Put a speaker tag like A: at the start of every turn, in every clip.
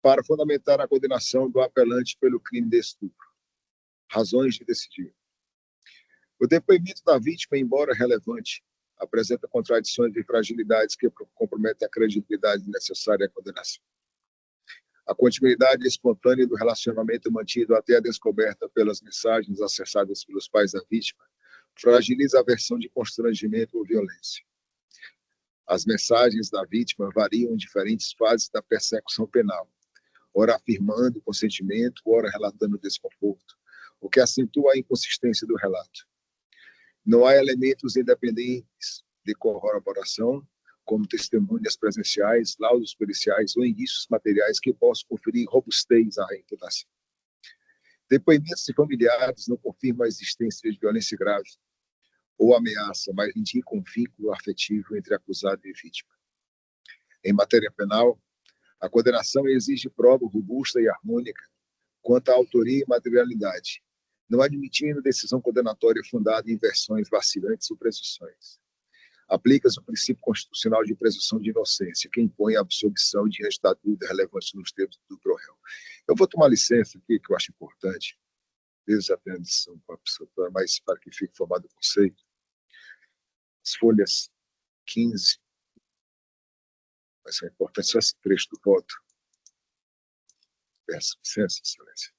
A: para fundamentar a condenação do apelante pelo crime de estupro. Razões de decidir. O depoimento da vítima, embora relevante, apresenta contradições e fragilidades que comprometem a credibilidade necessária à condenação. A continuidade espontânea do relacionamento mantido até a descoberta pelas mensagens acessadas pelos pais da vítima fragiliza a versão de constrangimento ou violência. As mensagens da vítima variam em diferentes fases da persecução penal, ora afirmando o consentimento, ora relatando o desconforto, o que acentua a inconsistência do relato. Não há elementos independentes de corroboração, como testemunhas presenciais, laudos periciais ou indícios materiais que possam conferir robustez à imputação. Depoimentos de familiares não confirmam a existência de violência grave ou ameaça, mas indicam um vínculo afetivo entre acusado e vítima. Em matéria penal, a condenação exige prova robusta e harmônica quanto à autoria e materialidade, não admitindo decisão condenatória fundada em versões vacilantes ou presunções. Aplica-se o princípio constitucional de presunção de inocência, que impõe a absolvição diante da dúvida relevante nos termos do pro-réu. Eu vou tomar licença aqui, que eu acho importante, desde a decisão para a pessoa, mas para que fique formado o conceito. As folhas 15, mas é importante só esse trecho do voto. Peço licença, excelência.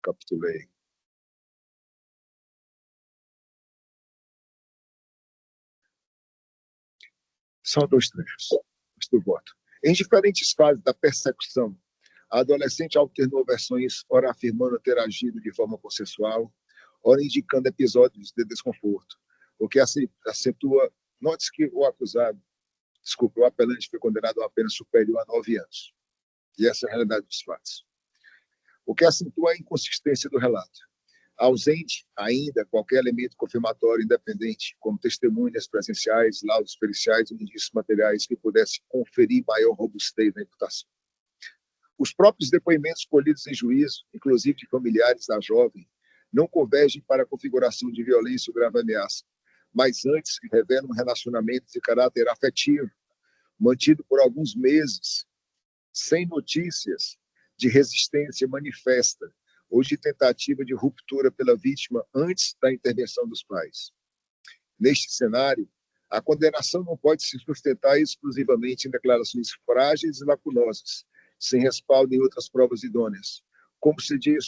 A: Capitulei. São dois trechos do voto. Em diferentes fases da persecução, a adolescente alternou versões, ora afirmando ter agido de forma consensual, ora indicando episódios de desconforto, o que acentua. Note-se que o apelante foi condenado a uma pena superior a 9 anos. E essa é a realidade dos fatos. O que acentua a inconsistência do relato. Ausente ainda qualquer elemento confirmatório independente, como testemunhas presenciais, laudos periciais ou indícios materiais que pudessem conferir maior robustez na imputação. Os próprios depoimentos colhidos em juízo, inclusive de familiares da jovem, não convergem para a configuração de violência ou grave ameaça, mas antes revelam um relacionamento de caráter afetivo, mantido por alguns meses, sem notícias de resistência manifesta ou de tentativa de ruptura pela vítima antes da intervenção dos pais. Neste cenário, a condenação não pode se sustentar exclusivamente em declarações frágeis e lacunosas, sem respaldo em outras provas idôneas. Como se diz,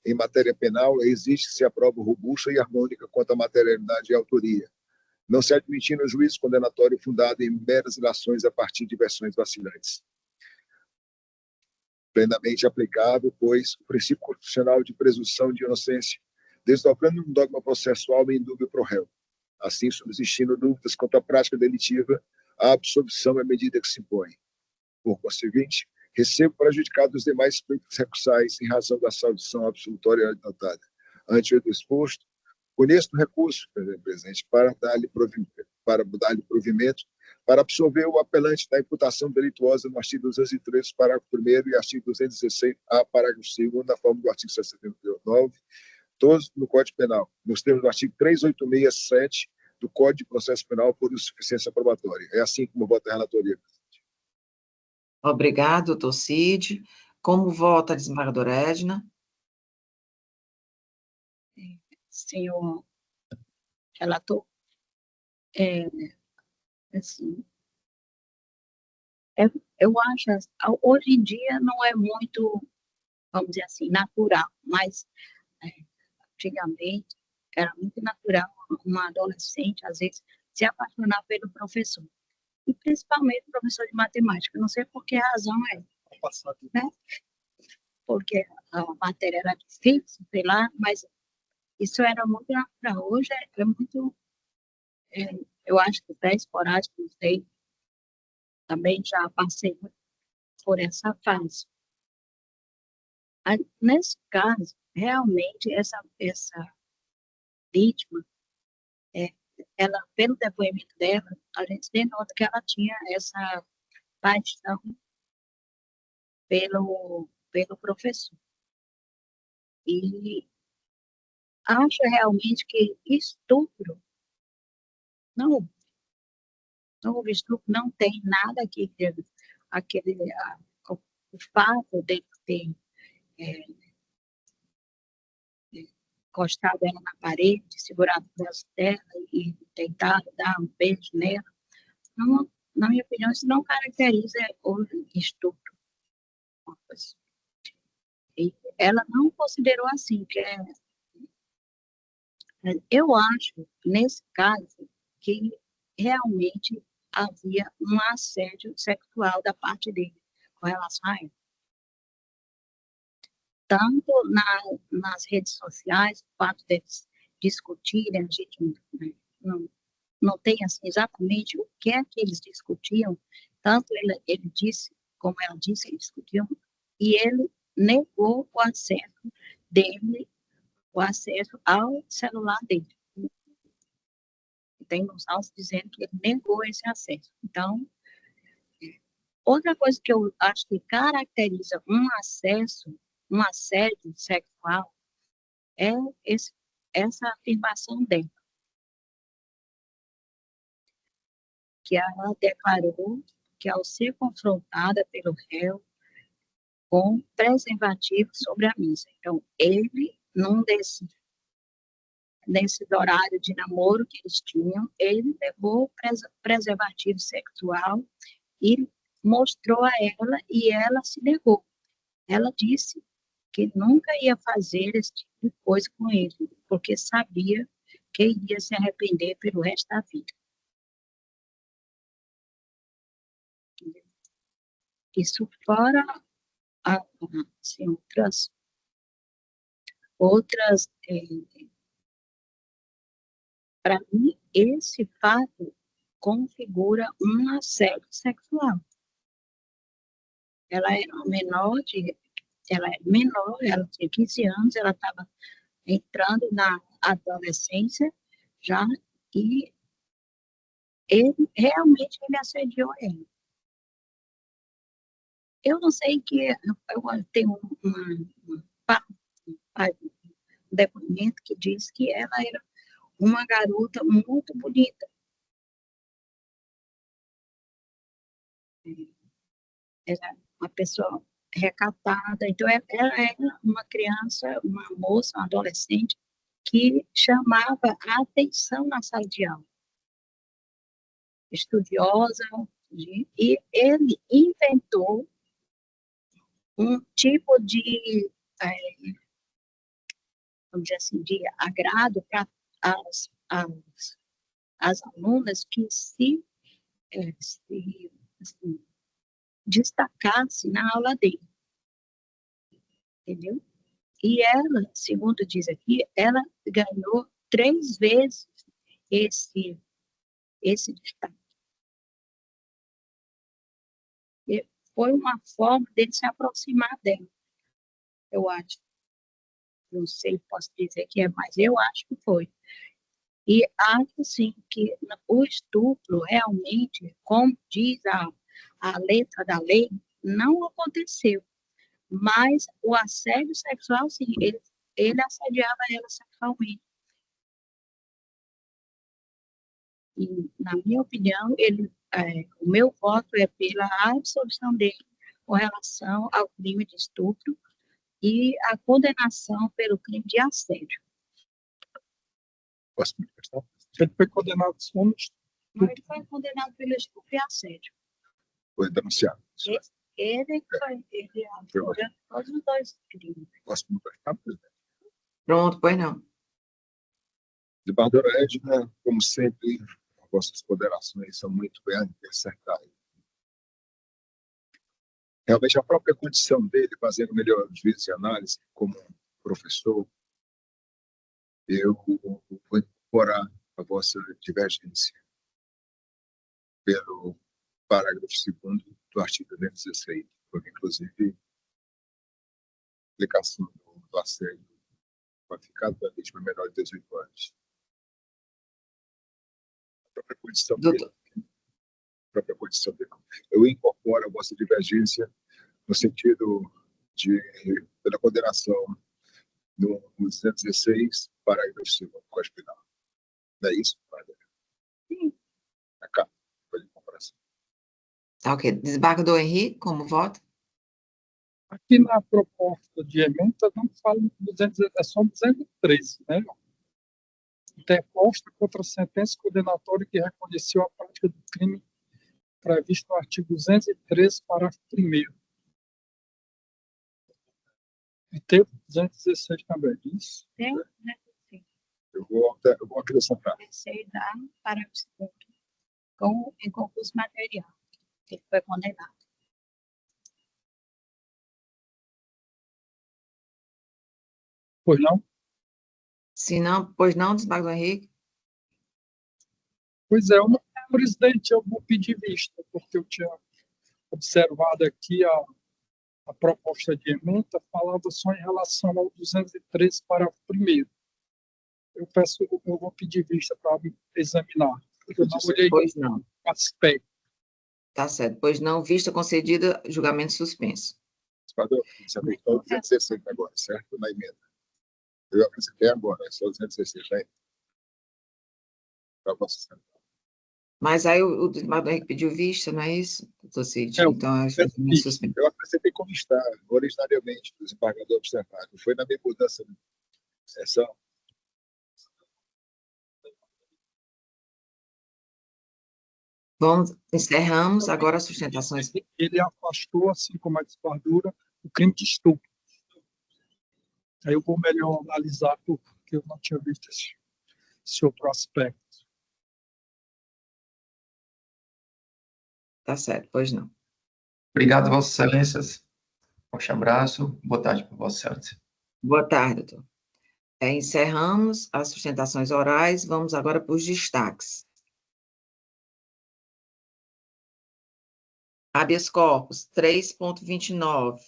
A: em matéria penal, exige-se a prova robusta e harmônica quanto à materialidade e autoria, não se admitindo o juízo condenatório fundado em meras ilações a partir de versões vacilantes. Plenamente aplicável, pois, o princípio constitucional de presunção de inocência, desdobrando um dogma processual em dúvida pro réu. Assim, subsistindo dúvidas quanto à prática delitiva, a absolvição é a medida que se impõe. Por conseguinte, recebo prejudicado os demais pleitos recursais em razão da absolvição absolutória adotada. Ante do exposto, conheço o recurso, presidente, para dar-lhe provimento, para absolver o apelante da imputação delituosa no artigo 203, parágrafo 1º, e artigo 216, parágrafo 2º, na forma do artigo 69, todos no Código Penal, nos termos do artigo 386.7 do Código de Processo Penal por insuficiência probatória. É assim como vota a relatoria.
B: Obrigado, doutor Cid. Como vota a desembargadora Edna?
C: Senhor relator, assim, eu acho, hoje em dia não é muito, vamos dizer assim, natural, mas antigamente era muito natural uma adolescente, às vezes, se apaixonar pelo professor, e principalmente o professor de matemática, não sei por que razão né? Porque a matéria era difícil, sei lá, mas isso era muito natural. Hoje é muito, eu acho que até esporádico, não sei, também já passei por essa fase. Nesse caso, realmente, essa vítima, ela, pelo depoimento dela, a gente denota que ela tinha essa paixão pelo professor. E acho realmente que estupro não Não houve estupro, não tem nada o fato de ter encostado ela na parede, segurado o braço dela e tentado dar um beijo nela, não, na minha opinião, isso não caracteriza o estupro. E ela não considerou assim, eu acho, nesse caso, que realmente havia um assédio sexual da parte dele com relação a ela. Tanto nas redes sociais, o fato deles discutirem, a gente não tem assim, exatamente o que é que eles discutiam, tanto ele disse, como ela disse, eles discutiam, e ele negou o acesso dele, o acesso ao celular dele. Tem uns autos dizendo que ele negou esse acesso. Então, outra coisa que eu acho que caracteriza um assédio sexual, é essa afirmação dela, que ela declarou que ao ser confrontada pelo réu com preservativo sobre a mesa. Então, ele, nesse horário de namoro que eles tinham, ele levou preservativo sexual e mostrou a ela, e ela se negou. Ela disse que nunca ia fazer esse tipo de coisa com ele, porque sabia que iria se arrepender pelo resto da vida. Isso fora assim, outras para mim, esse fato configura um assédio sexual. Ela era menor, ela tinha 15 anos, ela estava entrando na adolescência já, e realmente ele assediou ela. Eu não sei que eu tenho um depoimento que diz que ela era uma garota muito bonita. Era uma pessoa recatada. Então, ela era uma criança, uma moça, uma adolescente, que chamava a atenção na sala de aula. Estudiosa, e ele inventou um tipo de, vamos dizer assim, de agrado para as alunas que se assim, destacasse na aula dele, entendeu? E ela, segundo diz aqui, ela ganhou 3 vezes esse destaque. E foi uma forma dele se aproximar dela, eu acho. Não sei, posso dizer que é, mas eu acho que foi. E acho, sim, que o estupro realmente, como diz a letra da lei, não aconteceu. Mas o assédio sexual, sim, ele assediava ela sexualmente. E, na minha opinião, o meu voto é pela absolução dele com relação ao crime de estupro e a condenação pelo crime de assédio.
A: Posso me prestar? Ele foi condenado segundo
C: Mas ele foi condenado pelo estupro e assédio.
A: foi denunciado.
C: Ele apurou todos os 2 crimes.
A: Posso me prestar, presidente?
B: Pronto, pois não.
A: Desembargadora Edna, como sempre, vossas ponderações são muito bem acertadas. Realmente, a própria condição dele, fazendo melhor juízo e análise, como professor, eu vou incorporar a vossa divergência pelo parágrafo 2º do artigo 216, porque, inclusive, a aplicação do assédio qualificado para vítima menor de 18 anos. A própria condição dele. Eu incorporo a vossa divergência no sentido pela condenação no 216, parágrafo 2º do Código Penal. Não é isso, padre?
C: Sim.
A: Acá. aprovação.
B: Tá ok. Desembargador Henrique, como vota?
D: Aqui na proposta de emenda não fala 200, é só 213, né? Interposta contra a sentença condenatória que reconheceu a prática do crime previsto no artigo 213, parágrafo 1º. E tem 216 também, isso?
C: Tem, né? Sim.
A: Eu vou acrescentar.
C: Terceiro da parágrafo 2º, em concurso material, que foi condenado.
D: Pois não?
B: Se não, pois não, desembargador Henrique?
D: Pois é, presidente, eu vou pedir vista, porque eu tinha observado aqui a proposta de emenda falava só em relação ao 213, parágrafo 1º. Eu vou pedir vista para examinar, porque eu não olhei
B: Pois não.
D: o aspecto.
B: Tá certo. Pois não, vista concedida, julgamento suspenso.
A: Desembargador, você aceitou 216 agora, certo? Na emenda. Eu acrescentei agora, é só 216, né? Para Vossa Excelência.
B: Mas aí o desembargador Henrique pediu vista, não é isso, doutor Cid?
D: É,
B: Então, é julgamento suspenso.
A: Eu acrescentei como está, originariamente, do desembargador observado. Foi na minha mudança de sessão.
B: Encerramos agora as sustentações.
D: Ele afastou, assim como a desbardura, o crime de estupro. Aí eu vou melhor analisar, porque eu não tinha visto esse outro aspecto.
B: Tá certo, pois não.
E: Obrigado, Vossas Excelências. Forte abraço. Boa tarde para Vossa Excelência.
B: Boa tarde, doutor. Encerramos as sustentações orais, vamos agora para os destaques. Habeas corpus 3.29.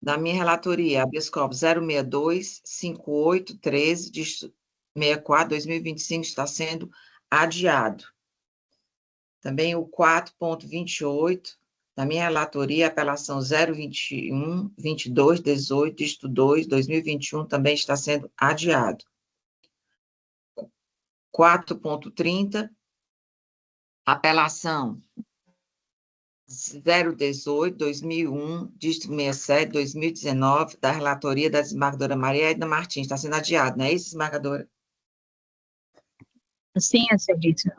B: Da minha relatoria, habeas corpus 062-5813, de 64/2025, está sendo adiado. Também o 4.28, da minha relatoria, apelação 021-2218, dígito 2/2021, também está sendo adiado. 4.30, apelação 018-2001, dígito 67/2019, da relatoria da desembargadora Maria Edna Martins, está sendo adiado, não é isso, desembargadora?
C: Sim, Excelência.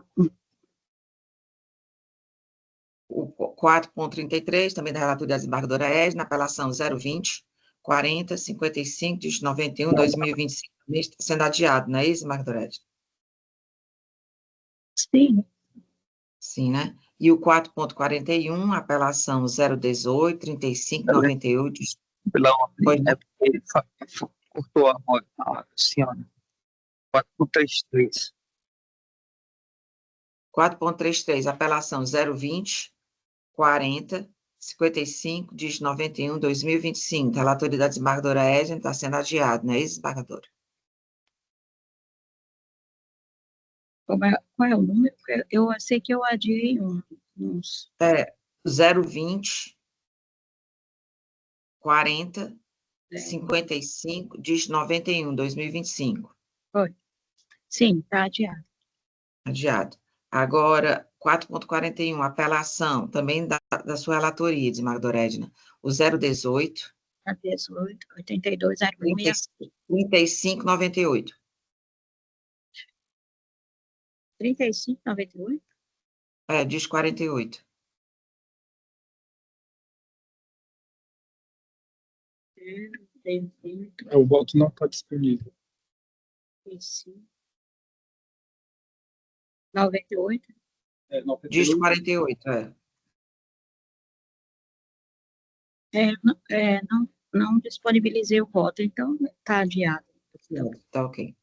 B: O 4.33, também da relatoria da desembargadora Edna, apelação 020-40-55, dígito 91/2025, também está sendo adiado, não é isso, desembargadora Edna?
C: Sim.
B: Sim, né? E o 4.41, apelação 018-3598.
E: Pela
B: Pois
E: ordem,
B: não.
E: é porque ele cortou a senhora. 433.
B: 4.33, apelação 020-40-55, dígito 91/2025, da relatoria da desembargadora Edna, está sendo adiado, não é isso, desembargadora?
C: Qual é o número? Eu sei que eu adiei uns.
B: 020-40-55, dígito 91/2025.
C: Foi. Sim, está adiado.
B: Adiado. Agora, 4.41, apelação, também da sua relatoria, desembargadora Edna, o 018,
C: Tá 18, 82, 06.
B: 3598.
C: 35, 98?
B: Diz 48.
D: O voto não está disponível.
C: 98?
B: Diz 48,
C: Não disponibilizei o voto, então está adiado.
B: Tá ok.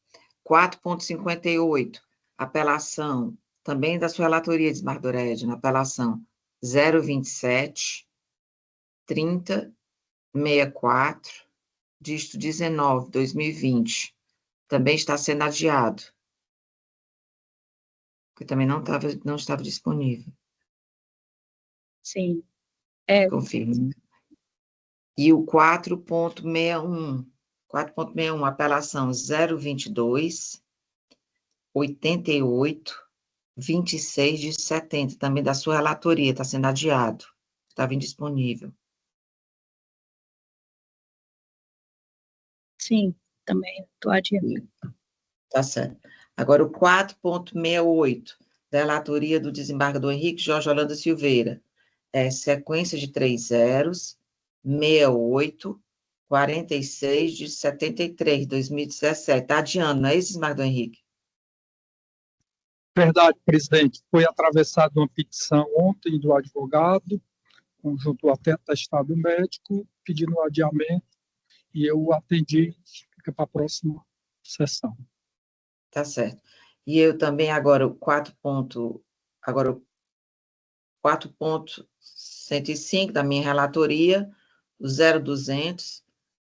B: 4.58, apelação, também da sua relatoria, desembargadora Edna, apelação 027-3064, dígito 19/2020, também está sendo adiado, porque também não estava disponível.
C: Sim.
B: Confirmo. E o 4.61, apelação 022-88, 26 de 70, também da sua relatoria, está sendo adiado. Estava indisponível.
C: Sim, também estou adiando.
B: Tá certo. Agora, o 4.68, da relatoria do desembargador Henrique Jorge Holanda Silveira. Sequência de 3 zeros, 68, 46 de 73, 2017. Está adiando, não é isso, desembargador Henrique?
D: Verdade, presidente. Foi atravessada uma petição ontem do advogado, junto até atestado médico, pedindo adiamento, e eu atendi, fica para a próxima sessão.
B: Tá certo. E eu também, agora, o 4.105 da minha relatoria, o 0200,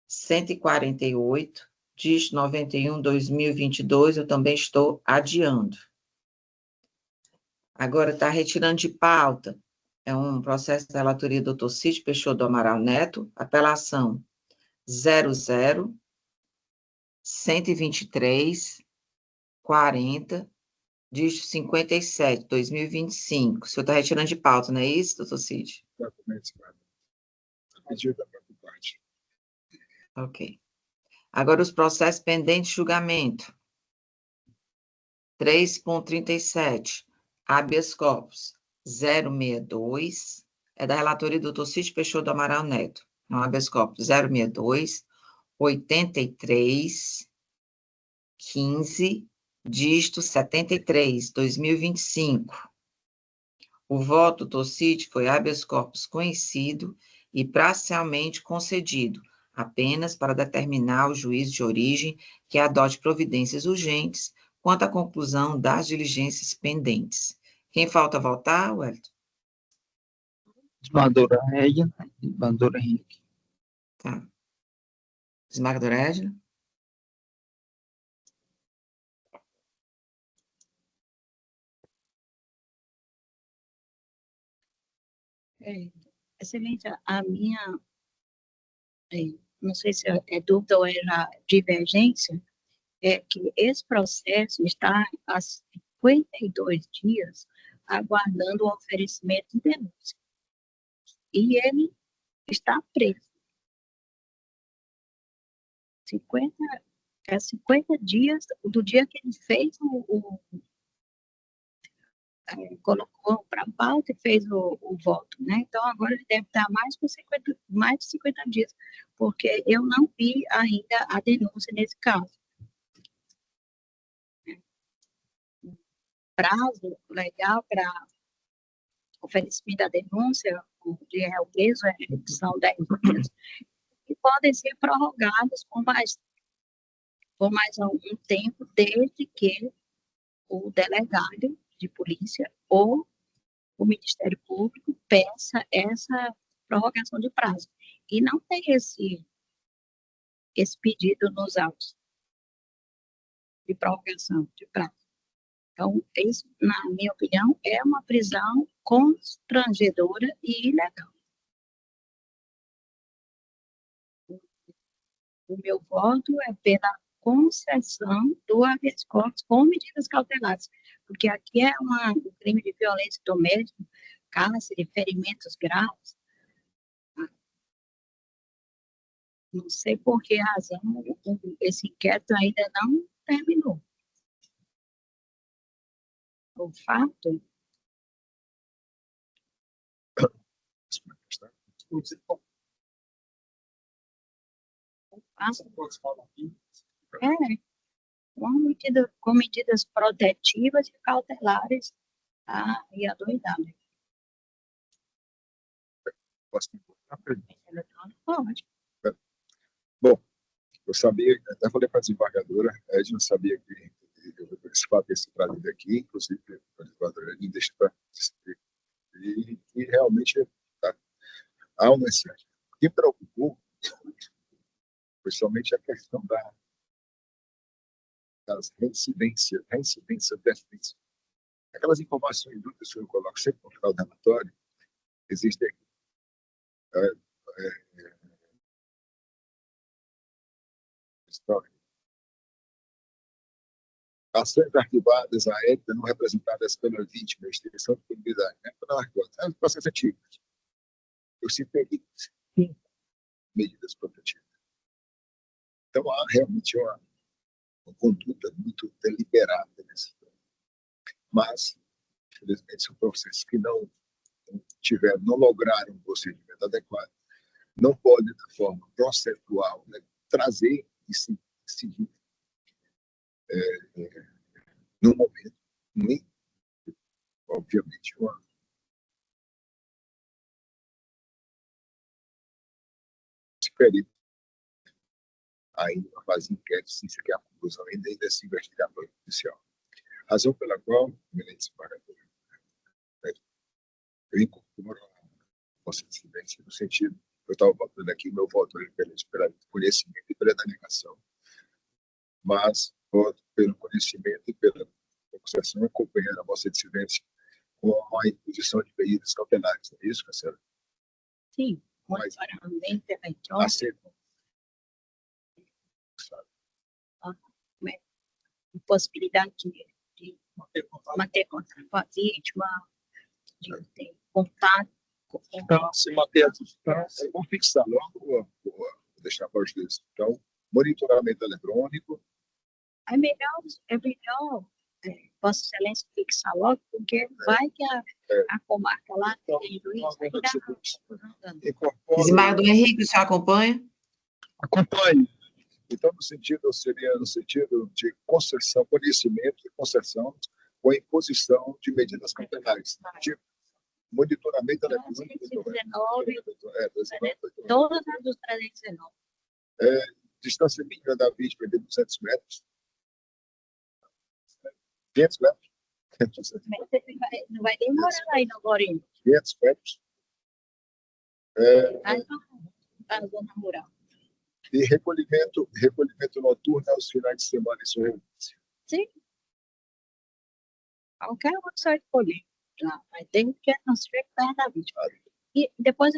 B: 148, dígito 91, 2022, eu também estou adiando. Agora, está retirando de pauta, é um processo da relatoria do Dr. Cid Peixoto do Amaral Neto, apelação 00, 123, 40, dígito 57, 2025. O senhor está retirando de pauta, não é isso, doutor Cid?
A: Exatamente, senhora. Pedido da própria parte.
B: Ok. Agora, os processos pendentes de julgamento. 3.37, habeas corpus 062, é da relatoria do Dr. Cid Peixoto do Amaral Neto. Não, habeas corpus 062, 83, 15, dígito 73, 2025. O voto do Cid foi habeas corpus conhecido e parcialmente concedido, apenas para determinar o juiz de origem que adote providências urgentes quanto à conclusão das diligências pendentes. Quem falta votar, Wellington?
E: Desembargadora Edna, desembargador Henrique.
B: Tá. Desembargadora Edna?
C: Excelente, a minha, não sei se é dúvida ou era divergência, é que esse processo está há 52 dias aguardando o oferecimento de denúncia. E ele está preso. 50 dias do dia que ele fez colocou para a pauta e fez o voto, né? Então, agora ele deve estar mais de 50 dias, porque eu não vi ainda a denúncia nesse caso. Prazo legal para oferecimento da denúncia de réu preso são 10 dias, e podem ser prorrogados por mais algum tempo, desde que o delegado de polícia ou o Ministério Público peça essa prorrogação de prazo. E não tem esse pedido nos autos de prorrogação de prazo. Então, isso, na minha opinião, é uma prisão constrangedora e ilegal. O meu voto é pela concessão do habeas corpus com medidas cautelares, porque aqui é um crime de violência doméstica, cárcere, ferimentos graves. Não sei por que razão esse inquérito ainda não terminou. O fato é com medidas protetivas e cautelares e adoidade.
A: Posso completar, presidente?
C: Pode.
A: Bom, eu sabia, até falei para a desembargadora, a Edna sabia que esse fato ia ser trazido aqui, inclusive a desembargadora Edna deixa para e realmente tá, há uma necessidade. O que me preocupou foi somente a questão das reincidências, deferência. Aquelas informações brutas que eu coloco sempre no final do relatório, existem história. ações arquivadas à época não representadas pela vítima, extensão de punibilidade, né? É um processo antigo. Eu citei 5 medidas protetivas. Então, há realmente uma conduta muito deliberada nesse ponto. Mas, infelizmente, são processos que não lograram um procedimento adequado. Não pode, de forma procedural, né, trazer e seguir no momento, nem, obviamente, se perito ainda uma fase de inquérito, sem sequer a conclusão ainda desse investigador judicial. Razão pela qual, eminente desembargador, eu incorporo a Vossa Excelência no sentido, eu estava votando aqui, meu voto é pelo conhecimento e pela denegação, mas voto pelo conhecimento e pela concessão, acompanhando a Vossa Excelência com a imposição de medidas cautelares. É isso, Cancela?
C: Sim, monitoramento eletrônico. Possibilidade de manter contato com a vítima, de ter contato.
D: Se manter a distância.
A: Vou fixar logo, vou deixar para os juízes. Então, monitoramento eletrônico.
C: É melhor Vossa Excelência fixar logo, porque vai que a comarca lá tem juiz.
B: Desembargador Henrique, o senhor acompanha?
D: Acompanhe.
A: Então, seria no sentido de concessão, conhecimento e concessão com a imposição de medidas cautelares. Tipo, monitoramento eletrônico.
C: 19, todas as dos 319.
A: Distância mínima da vítima de 200 metros. 500 metros.
C: Não vai demorar aí no Gorinho.
A: 500 metros.
C: Está na zona rural.
A: E recolhimento noturno aos finais de semana e sua renúncia.
C: Sim. Qualquer uma que você escolher. Mas tem que não se ver perto da vítima. E depois,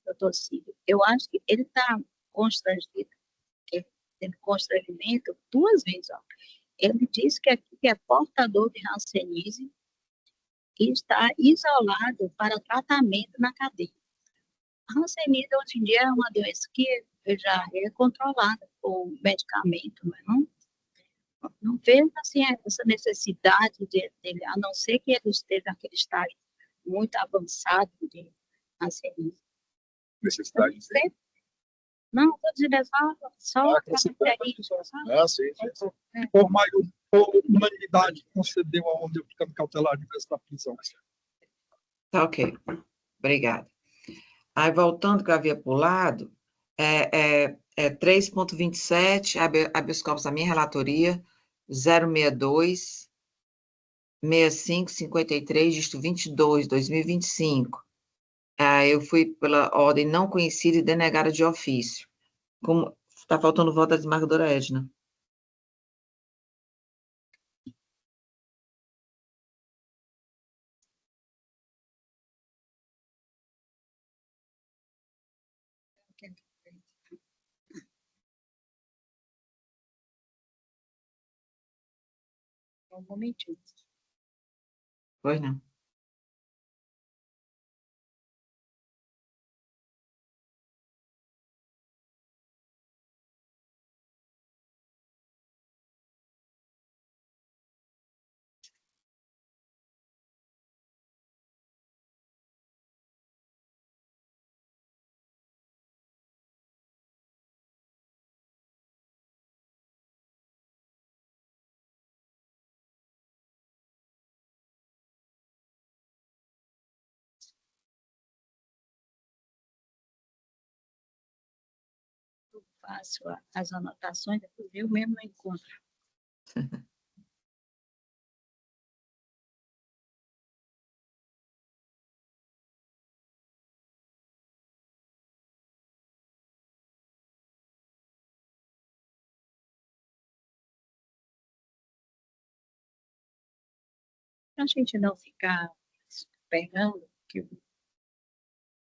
C: doutor Cílio, eu acho que ele está constrangido, tendo constrangimento 2 vezes. Ó. Ele disse que aqui é portador de hanseníase e está isolado para tratamento na cadeia. A hanseníase, hoje em dia, é uma doença que já é controlada por medicamento, não vejo assim, essa necessidade dele, a não ser que ele esteja naquele estágio muito avançado de hanseníase.
A: Necessidade de ser?
C: Não, estou dizendo só características.
A: Sim.
D: Por unanimidade, concedeu a ordem ficando cautelar de vez da prisão.
B: Tá ok. Obrigada. Aí, voltando que eu havia pulado, 3.27, habeas corpus da minha relatoria, 062, 65, 53, dígito 22, 2025. Eu fui pela ordem não conhecida e denegada de ofício. Como está faltando o voto da desembargadora Edna.
C: Um momentinho.
B: Pois não.
C: Faço as anotações, depois eu mesmo não encontro. Para a gente não ficar pegando,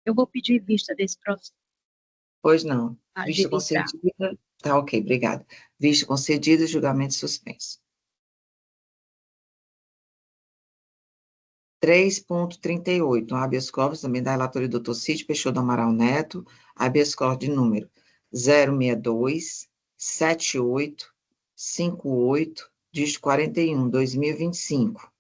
C: eu vou pedir vista desse processo.
B: Pois não. Vista
C: Agilizar.
B: concedida, Tá ok, obrigada. Vista concedida, julgamento suspenso. 3.38, habeas corpus, também da relatoria do Dr. Cid Peixoto Amaral Neto, habeas corpus de número 062 78 58, dígito 41, 2025.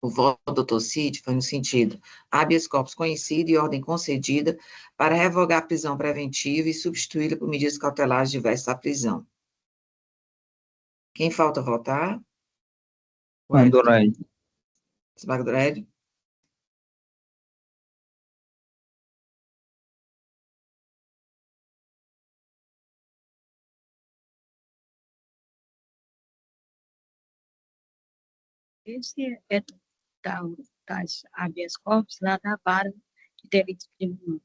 B: O voto do Dr. Cid foi no sentido habeas corpus conhecido e ordem concedida para revogar a prisão preventiva e substituí-la por medidas cautelares diversas à prisão. Quem falta votar?
F: Magdorelli.
B: Magdorelli?
C: Esse é das habeas corpus lá da vara de delitos criminosos,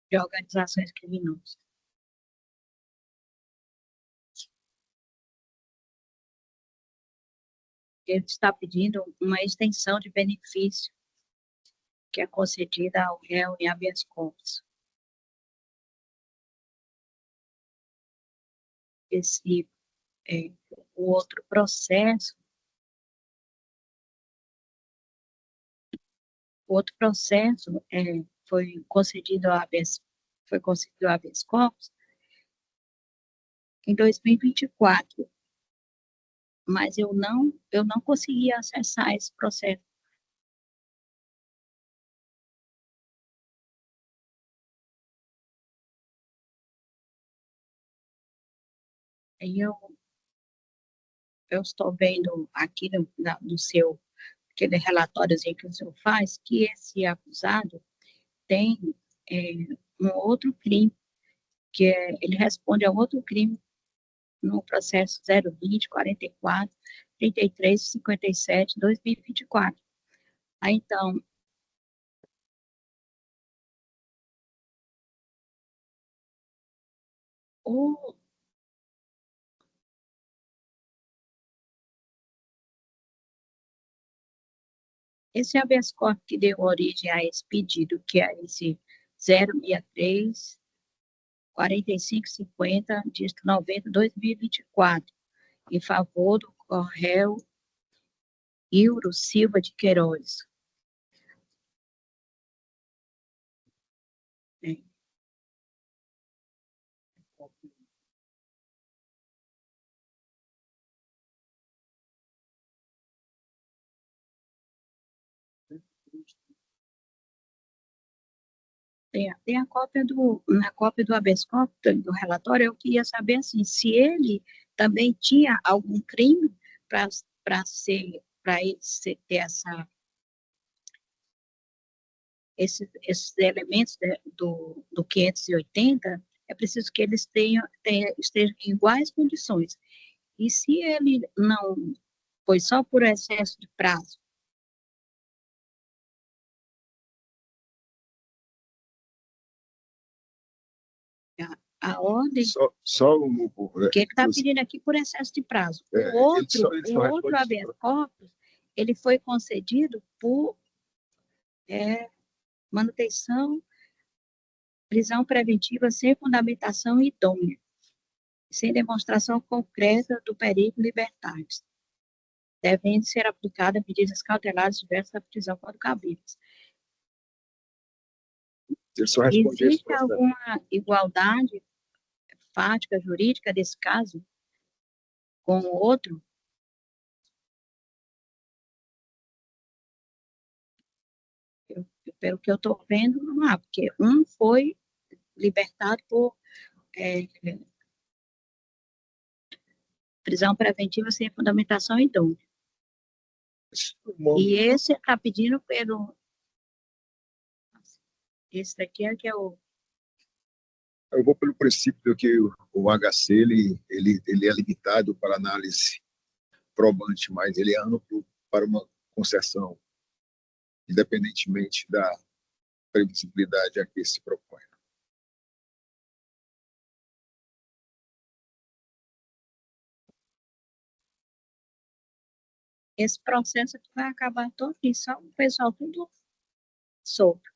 C: de organizações criminosas. Ele está pedindo uma extensão de benefício que é concedida ao réu em habeas corpus. Esse, o outro processo, foi concedido habeas corpus em 2024, mas eu não consegui acessar esse processo. Aí eu estou vendo aqui no seu, aquele relatóriozinho que o senhor faz, que esse acusado tem um outro crime, ele responde a outro crime no processo 020, 44, 33, 57, 2024. Aí, então, esse habeas corpus que deu origem a esse pedido, que é esse 063, 4550, dígito 90, 2024, em favor do réu Ilro Silva de Queiroz. Tem a cópia na cópia do habeas corpus, do relatório, eu queria saber, assim, se ele também tinha algum crime para ele ter esses elementos do 580, é preciso que eles estejam em iguais condições. E se ele não foi só por excesso de prazo, a ordem, que ele está pedindo aqui por excesso de prazo. O outro habeas corpus, ele foi concedido por manutenção, prisão preventiva sem fundamentação idônea, sem demonstração concreta do perigo libertário, devendo ser aplicadas medidas cautelares diversas da prisão quando cabíveis. Existe alguma igualdade fática, jurídica desse caso com o outro? Pelo que eu estou vendo, não há, porque um foi libertado por prisão preventiva sem fundamentação idônea. E esse está pedindo pelo... Esse daqui é que é o...
A: Eu vou pelo princípio de que o HC ele é limitado para análise probante, mas ele é amplo para uma concessão, independentemente da previsibilidade a que se propõe.
C: Esse processo aqui vai acabar todo isso, só o pessoal tudo solto.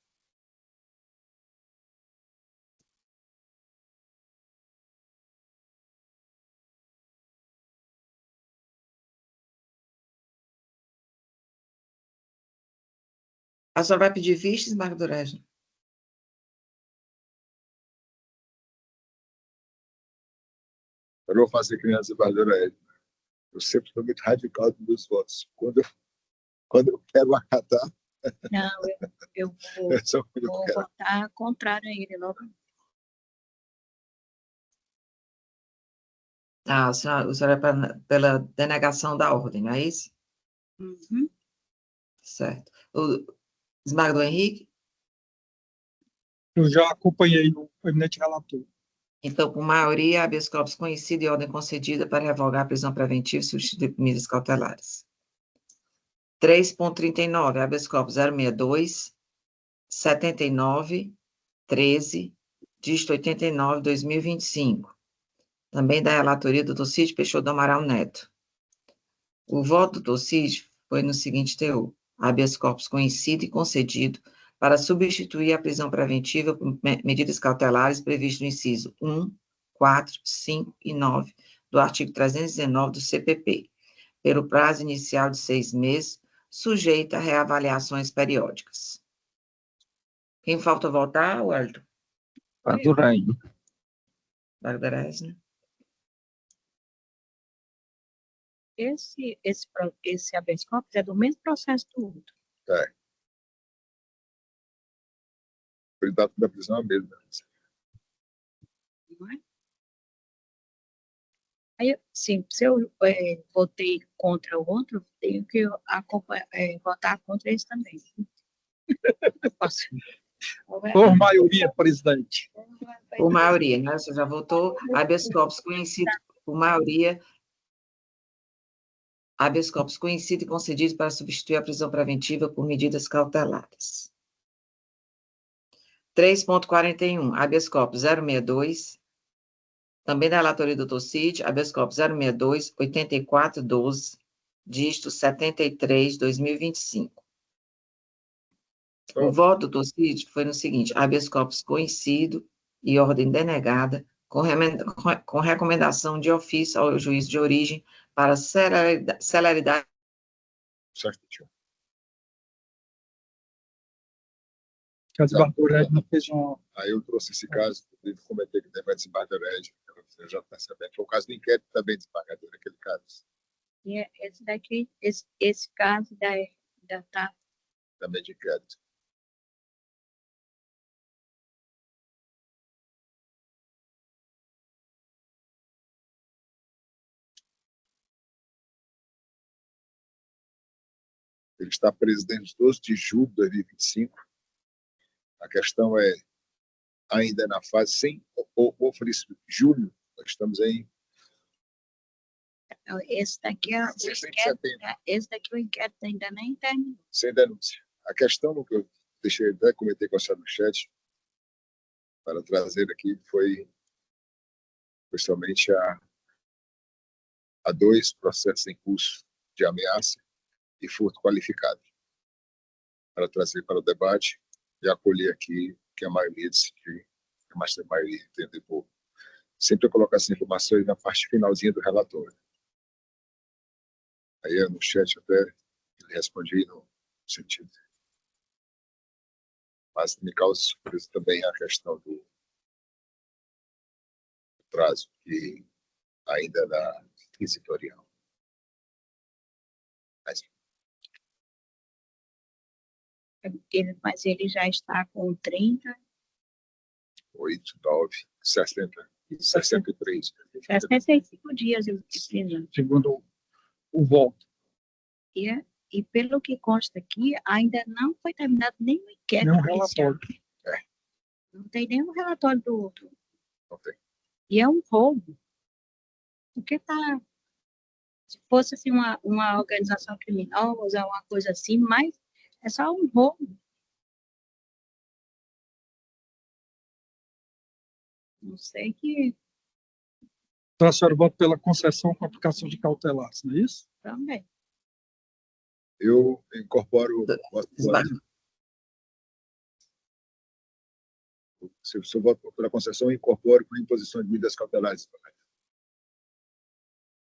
B: A senhora vai pedir vista, desembargador Regina?
A: Eu não vou fazer que nem a desembargadora Edna. Eu sempre sou muito radical nos meus votos. Quando eu quero acatar,
C: Não, eu vou,
A: é só quando eu
C: vou
A: quero.
C: votar contrário a ele logo.
B: A senhora é pela denegação da ordem, não é isso?
C: Uhum.
B: Certo. O desembargador Henrique?
D: Eu já acompanhei o eminente relator.
B: Então, por maioria, habeas corpus conhecido e ordem concedida para revogar a prisão preventiva e substituir por medidas cautelares. 3.39, habeas corpus 062, 79, 13, dígito 89, 2025. Também da relatoria do Dr. Cid Peixoto do Amaral Neto. O voto do Dr. Cid foi no seguinte teor: habeas corpus conhecido e concedido para substituir a prisão preventiva por medidas cautelares previstas no inciso 1, 4, 5 e 9 do artigo 319 do CPP, pelo prazo inicial de 6 meses, sujeita a reavaliações periódicas. Quem falta votar, Wellington?
F: Duranho.
B: Bárbara Regina?
C: Esse habeas corpus é do mesmo processo do outro.
A: O data da prisão é a mesma.
C: Não é? Aí, sim, se eu votei contra o outro, tenho que votar contra esse também. Posso?
D: Por maioria, presidente.
B: Por maioria, né? Você já votou. Habeas corpus conhecido por maioria. Habeas corpus conhecido e concedido para substituir a prisão preventiva por medidas cautelares. 3.41, habeas corpus 062, também da relatoria do Dr. Cid, habeas corpus 062, 8412, dígito 73, 2025. O voto do Dr. Cid foi no seguinte: habeas corpus conhecido e ordem denegada, com recomendação de ofício ao juiz de origem para celeridade.
A: Certo, tio.
D: Que a desembargadora Edna fez uma...
A: Aí eu trouxe esse caso, inclusive comentei que teve a desembargadora Edna, você já está sabendo. Foi o caso do inquérito também, desembargadora, aquele caso.
C: E esse daqui, esse caso da tá.
A: Também de inquérito. Ele está preso desde 12 de julho de 2025. A questão é ainda na fase sem oferecimento. Julho, nós estamos em
C: Esse daqui é o inquérito, esse daqui o inquérito ainda nem terminou.
A: Sem denúncia. A questão que eu deixei até comentei com a senhora no chat para trazer aqui foi somente a 2 processos em curso de ameaça e furto qualificado, para trazer para o debate e acolher aqui que a maioria decidiu, a maioria entender por sempre colocar essas informações na parte finalzinha do relatório. Aí no chat até ele respondi no sentido. Mas me causa surpresa também a questão do prazo, que ainda da inquisitorial.
C: Mas ele já está com 30.
A: 8, 9, 60, 63.
C: 65 dias de prisão.
D: Segundo o voto.
C: E pelo que consta aqui, ainda não foi terminado nenhum inquérito.
D: Nenhum relatório.
C: Não tem nenhum relatório do outro.
A: Não tem.
C: E é um roubo. Porque se fosse assim, uma organização criminosa, uma coisa assim, mas é só um roubo. Não sei que...
D: Então, a senhora vota pela concessão com aplicação de cautelares, não é isso?
C: Também.
A: Eu incorporo... Se eu voto pela concessão, eu incorporo com a imposição de medidas cautelares.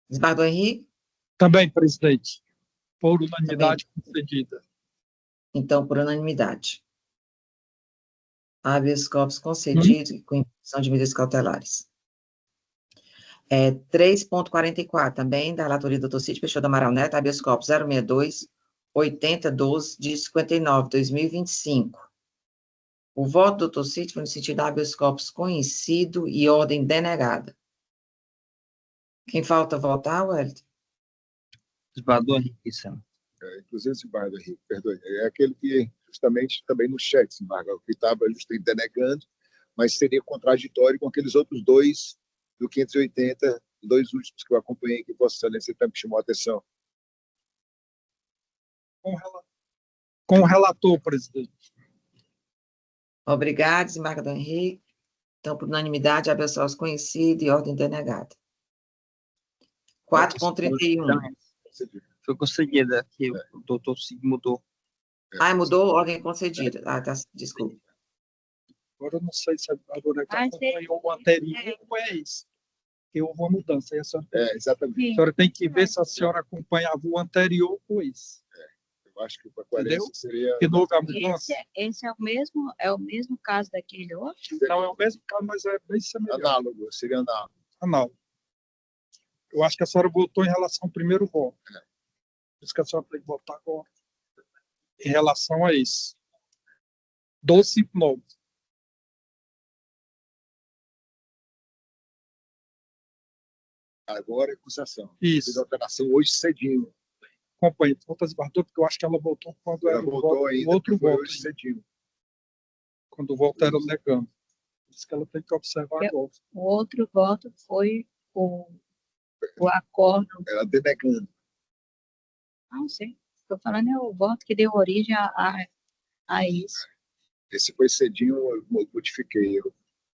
B: Desembargador Henrique?
D: Também, presidente. Por unanimidade concedida.
B: Então, por unanimidade. Habeas corpus concedido com imposição de medidas cautelares. 3.44, também, da relatoria do Dr. Cid Peixoto Amaral Neto, habeas corpus 062-8012 de 59, 2025. O voto do Dr. Cid foi no sentido de habeas corpus conhecido e ordem denegada. Quem falta votar, Wellington?
F: Desembargador Henrique Sena.
A: Inclusive, desembargador Henrique, perdoe, é aquele que, justamente, também no chat, desembargador, que estava justamente denegando, mas seria contraditório com aqueles outros dois do 580, dois últimos que eu acompanhei, que Vossa Excelência também chamou a atenção.
D: Com o relator, presidente.
B: Obrigado, desembargador Henrique. Então, por unanimidade, habeas corpus conhecido e ordem denegada. 4.31.
F: Foi concedida, que o doutor Cid mudou.
B: Mudou? Ordem concedida. Tá, desculpa.
D: Agora eu não sei se a advogada acompanhou o anterior ou é esse. Que houve uma mudança.
A: Exatamente.
D: A senhora tem que ver se a senhora acompanhava o anterior ou esse.
A: Eu acho que para coerência seria...
D: Que não houve a mudança.
C: Esse é o mesmo caso daquele outro?
D: Não é o mesmo caso, mas é bem semelhante.
A: Análogo, seria análogo.
D: Análogo. Eu acho que a senhora votou em relação ao primeiro voto. Por isso que a senhora tem que votar agora. Em relação a esse. 1259.
A: Agora é concessão.
D: Isso.
A: Fiz alteração hoje cedinho.
D: Acompanhe. Volta desembargador, porque eu acho que ela votou quando
A: Ela
D: era
A: voltou ainda,
D: outro
A: foi
D: voto.
A: hoje cedinho.
D: Quando o voto era negando. Por isso que ela tem que observar agora.
C: O outro voto foi o acordo.
A: Ela denegando.
C: Não sei. Estou falando é o voto que deu origem a isso.
A: Esse foi cedinho, eu modifiquei. A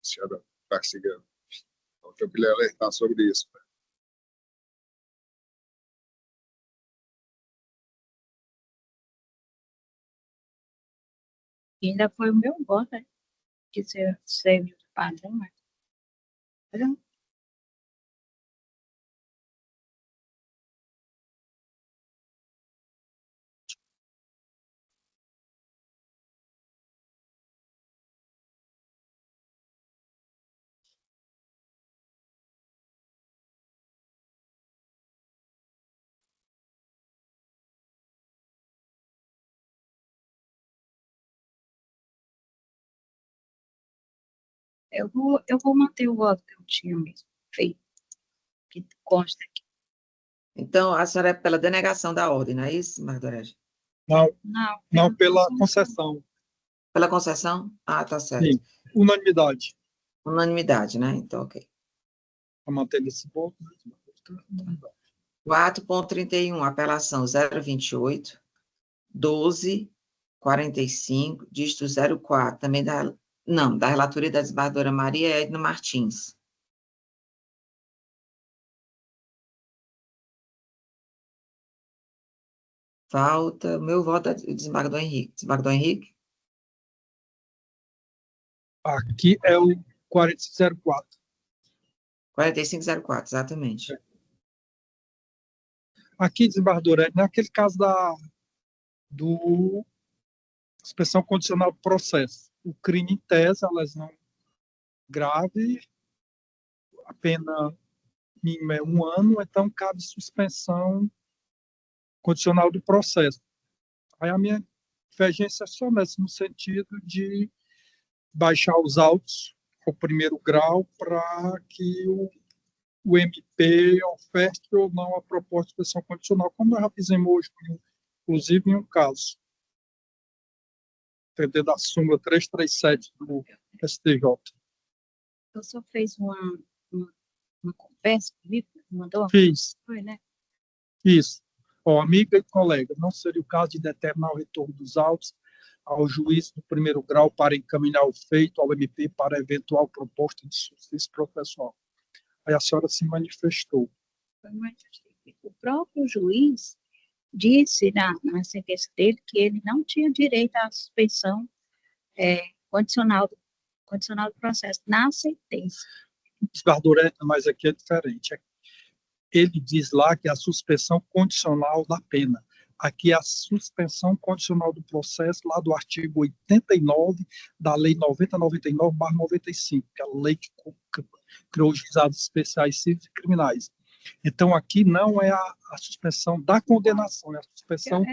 A: senhora Garcia, então eu queria alertar sobre isso.
C: E ainda foi o meu voto, né? Que serviu de padrão, mas... Eu vou manter o voto que eu tinha mesmo feito, que consta aqui.
B: Então, a senhora é pela denegação da ordem, não é isso, Margarete?
D: Não, pela concessão.
B: Pela concessão? Tá certo.
D: Sim. Unanimidade.
B: Unanimidade, né? Então, ok.
D: Para manter esse voto.
B: 4.31, apelação 028, 1245, dígito 04, também da relatoria da desembargadora Maria Edna Martins. Falta, meu voto é o desembargador Henrique. Desembargador Henrique?
D: Aqui é o 4504.
B: 4504, exatamente.
D: Aqui, desembargadora, naquele caso do suspensão condicional do processo. O crime em tese, a lesão grave, a pena mínima é 1 ano, então cabe suspensão condicional do processo. Aí a minha divergência é só no sentido de baixar os autos ao primeiro grau para que o MP oferte ou não a proposta de suspensão condicional, como nós já fizemos hoje, inclusive em um caso. Entender da súmula 337 do STJ.
C: Eu só fez uma conversa comigo, mandou?
D: Fiz.
C: Foi, né?
D: Isso. Amiga e colega, não seria o caso de determinar o retorno dos autos ao juiz do primeiro grau para encaminhar o feito ao MP para eventual proposta de justiça processual. Aí a senhora se manifestou.
C: O próprio juiz disse na sentença dele que ele não tinha direito à suspensão condicional do processo na sentença.
D: Desembargador, mas aqui é diferente. Ele diz lá que a suspensão condicional da pena. Aqui é a suspensão condicional do processo, lá do artigo 89 da Lei 9099/95, que é a lei que criou os juizados especiais cíveis e criminais. Então, aqui não é a suspensão da condenação, é a suspensão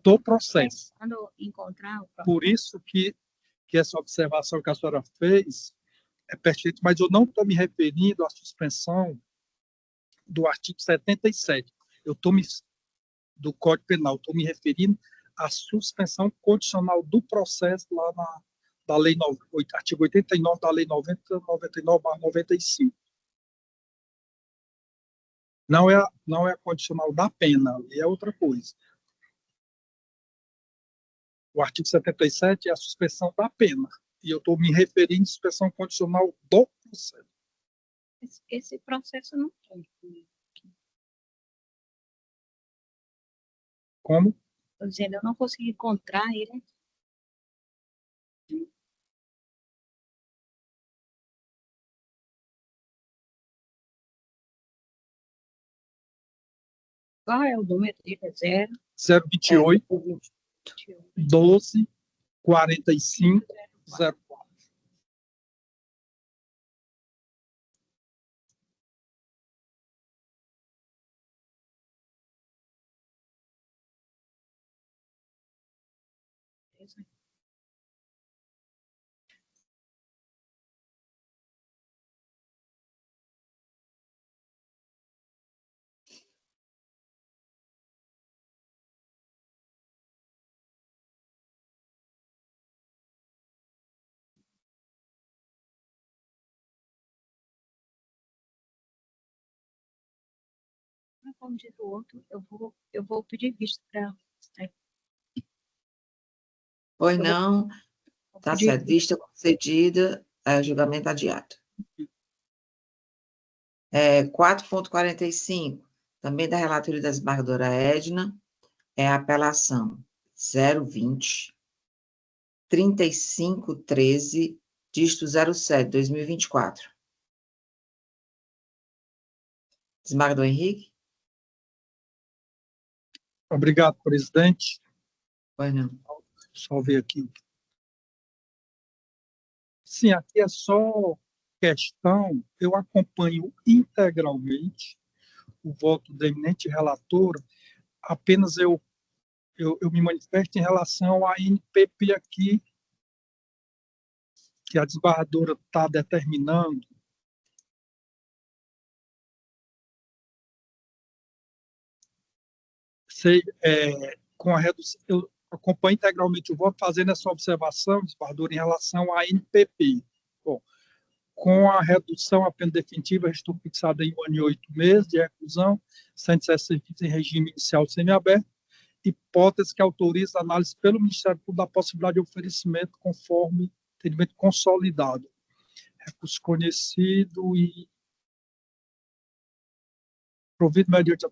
D: do processo.
C: Quando encontrar o processo.
D: Por isso que essa observação que a senhora fez é pertinente, mas eu não estou me referindo à suspensão do artigo 77. Eu estou do Código Penal, estou me referindo à suspensão condicional do processo lá da Lei artigo 89 da Lei 9099/95. Não é a condicional da pena, é outra coisa. O artigo 77 é a suspensão da pena, e eu estou me referindo à suspensão condicional do processo.
C: Esse processo não tem.
D: Como?
C: Estou dizendo, eu não consegui encontrar ele. Qual é o número dele? É
D: 028 12 45 04.
C: Como diz o outro, eu vou pedir vista para.
B: Pois não, tá
C: pedir
B: certo. Vista concedida, julgamento adiado. 4.45, também da relatoria da desembargadora Edna, é a apelação 020 3513, dígito 07, 2024. Desembargador Henrique?
D: Obrigado, presidente.
B: Pois não.
D: Só ver aqui. Sim, aqui é só questão, eu acompanho integralmente o voto da eminente relatora, apenas eu me manifesto em relação à NPP aqui, que a desembargadora está determinando. Com a redução, eu acompanho integralmente o voto, fazendo essa observação, desembargadora, em relação à NPP. Bom, com a redução à pena definitiva, estou fixada em 1 ano e 8 meses de reclusão, 160 dias em regime inicial semiaberto, hipótese que autoriza a análise pelo Ministério Público da possibilidade de oferecimento conforme entendimento consolidado. Recurso conhecido e provido mediante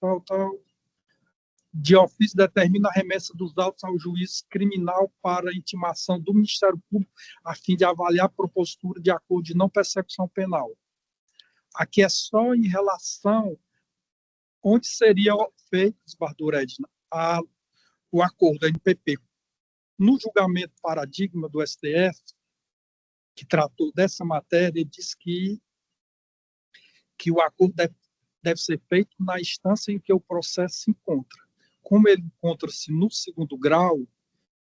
D: tal, de ofício determina a remessa dos autos ao juiz criminal para intimação do Ministério Público a fim de avaliar a propositura de acordo de não persecução penal. Aqui é só em relação onde seria feito, desembargadora Edna, o acordo da NPP. No julgamento paradigma do STF, que tratou dessa matéria, ele diz que o acordo deve ser feito na instância em que o processo se encontra. Como ele encontra-se no segundo grau,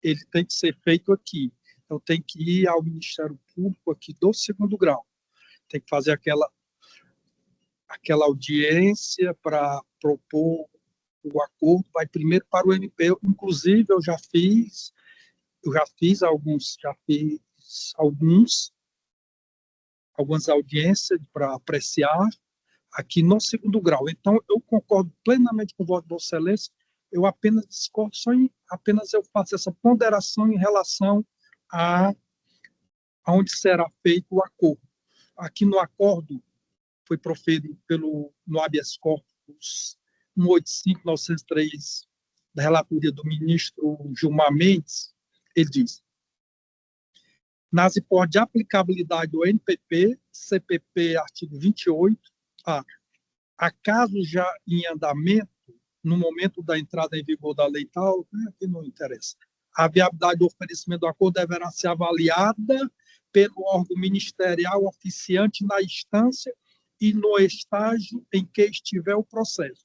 D: ele tem que ser feito aqui. Então, tem que ir ao Ministério Público aqui do segundo grau. Tem que fazer aquela audiência para propor o acordo. Vai primeiro para o MP. Inclusive, eu já fiz algumas audiências para apreciar aqui no segundo grau. Então, eu concordo plenamente com o voto de Vossa Excelência. Eu apenas discordo, apenas eu faço essa ponderação em relação a onde será feito o acordo. Aqui no acordo, foi proferido no habeas corpus 185/903, da relatoria do ministro Gilmar Mendes, ele diz: nas hipóteses de aplicabilidade do NPP, CPP, artigo 28, acaso já em andamento no momento da entrada em vigor da lei tal, que não interessa. A viabilidade do oferecimento do acordo deverá ser avaliada pelo órgão ministerial oficiante na instância e no estágio em que estiver o processo.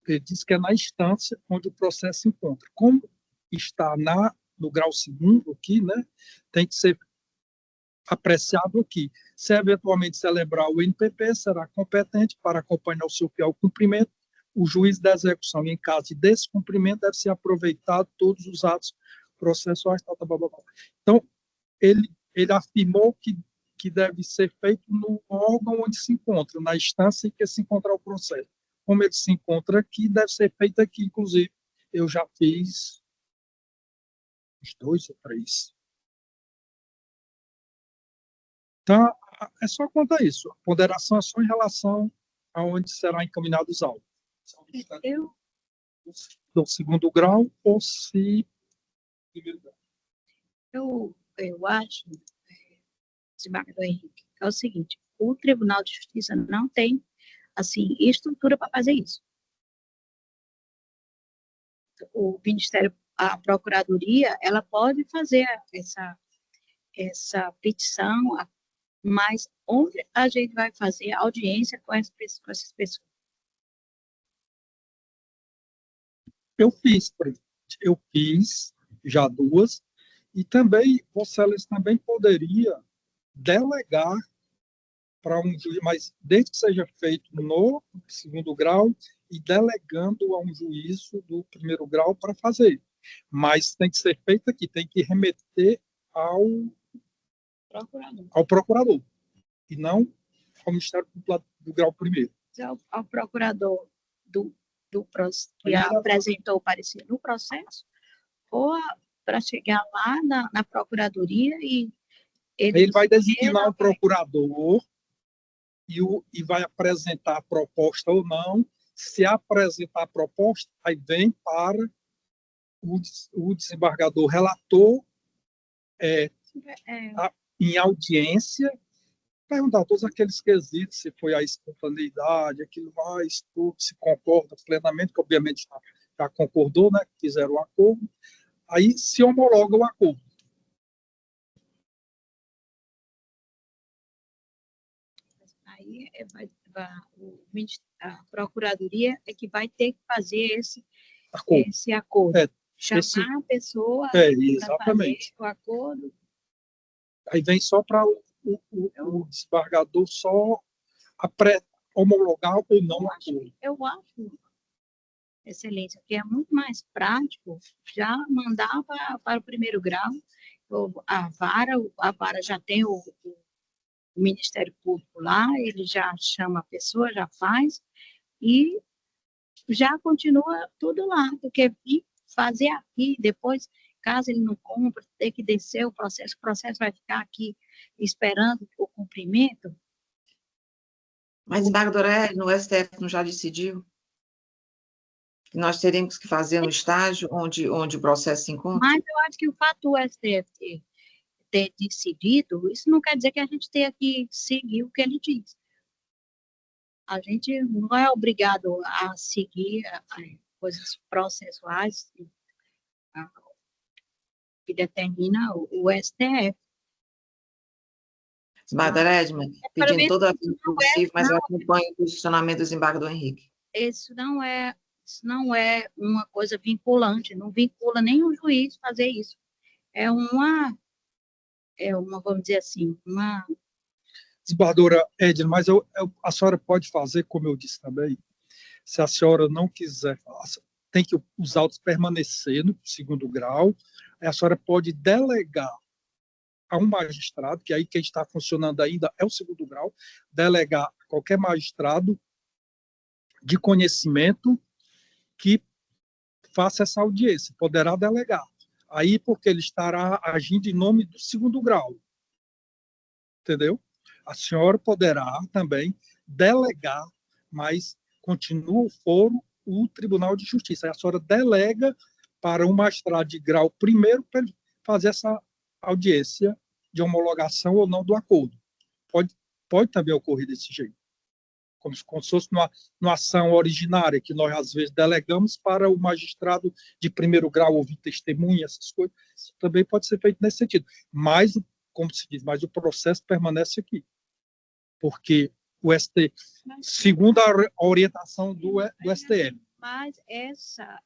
D: Ele diz que é na instância onde o processo se encontra. Como está no grau segundo aqui, né, tem que ser apreciado aqui. Se eventualmente celebrar o NPP, será competente para acompanhar o seu fiel cumprimento. O juiz da execução, em caso de descumprimento, deve ser aproveitado todos os atos processuais. Então, ele afirmou que deve ser feito no órgão onde se encontra, na instância em que se encontrar o processo. Como ele se encontra aqui, deve ser feito aqui, inclusive. Eu já fiz uns 2 ou 3. Então, é só contar isso. A ponderação é só em relação aonde será encaminhado os autos. Do segundo grau ou se primeiro grau.
C: Eu acho, desembargador Henrique, é o seguinte: o Tribunal de Justiça não tem, assim, estrutura para fazer isso. O Ministério, a Procuradoria, ela pode fazer essa petição, mas onde a gente vai fazer audiência com essas pessoas?
D: Eu fiz já 2, e também, Vossa Excelência também poderia delegar para um juiz, mas desde que seja feito no segundo grau e delegando a um juízo do primeiro grau para fazer. Mas tem que ser feito aqui, tem que remeter ao procurador e não ao Ministério Público do grau primeiro.
C: Ao procurador que apresentou o parecer no processo, ou para chegar lá na Procuradoria e
D: ele vai designar o procurador e vai apresentar a proposta ou não. Se apresentar a proposta, aí vem para o desembargador relator em audiência, perguntar todos aqueles quesitos, se foi a espontaneidade, aquilo mais, tudo, se concorda plenamente, que obviamente já concordou, né, fizeram o acordo, aí se homologa o acordo.
C: Aí a Procuradoria é que vai ter que fazer esse acordo. Chamar a pessoa para fazer o acordo.
D: Aí vem só para o desembargador só homologar ou não o acordo.
C: Eu acho, Excelência, que é muito mais prático já mandar para o primeiro grau. A vara já tem o Ministério Público lá, ele já chama a pessoa, já faz, e já continua tudo lá, porque fazer aqui, depois, caso ele não cumpra, ter que descer o processo vai ficar aqui esperando o cumprimento.
B: Mas, desembargadora, no STF não já decidiu que nós teremos que fazer no estágio onde o processo se encontra?
C: Mas eu acho que o fato do STF ter decidido, isso não quer dizer que a gente tenha que seguir o que ele diz. A gente não é obrigado a seguir coisas processuais que determina o STF.
B: Desembargadora Edma, pedindo toda a ajuda possível, mas eu acompanho o posicionamento do desembargador Henrique.
C: Isso não é uma coisa vinculante, não vincula nenhum juiz fazer isso. É uma, vamos dizer assim, uma...
D: Desembargadora Edna, mas a senhora pode fazer, como eu disse também, se a senhora não quiser, tem que os autos permanecer no segundo grau, a senhora pode delegar a um magistrado, que aí quem está funcionando ainda é o segundo grau, delegar a qualquer magistrado de conhecimento que faça essa audiência, poderá delegar. Aí, porque ele estará agindo em nome do segundo grau. Entendeu? A senhora poderá também delegar, mas continua o foro o Tribunal de Justiça. Aí a senhora delega para um magistrado de grau primeiro para ele fazer essa audiência de homologação ou não do acordo. Pode também ocorrer desse jeito. como se fosse numa ação originária, que nós, às vezes, delegamos para o magistrado de primeiro grau ouvir testemunha, essas coisas, também pode ser feito nesse sentido. Mas, como se diz, mas o processo permanece aqui. Porque o STF, segundo a orientação do STF.
C: Mas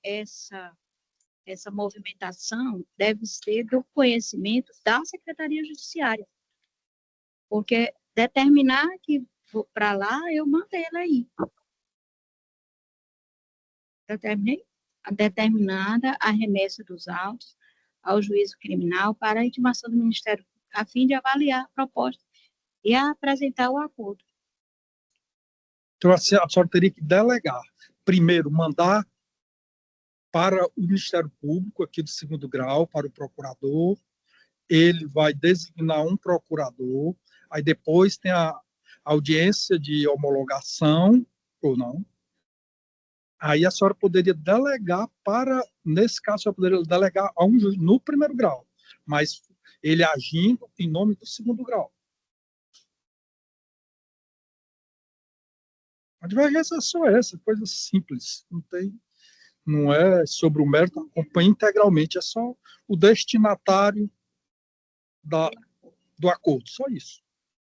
C: essa movimentação deve ser do conhecimento da Secretaria Judiciária. Porque determinar que para lá, eu mandei ela aí. Determinada a remessa dos autos ao juízo criminal para a intimação do Ministério Público, a fim de avaliar a proposta e apresentar o acordo.
D: Então, a senhora teria que delegar. Primeiro, mandar para o Ministério Público, aqui do segundo grau, para o procurador. Ele vai designar um procurador. Aí depois tem a audiência de homologação, ou não. Aí a senhora poderia delegar nesse caso, a senhora poderia delegar a um juiz no primeiro grau, mas ele agindo em nome do segundo grau. A divergência é só essa, coisa simples. Não é sobre o mérito, acompanha integralmente, é só o destinatário do acordo, só isso.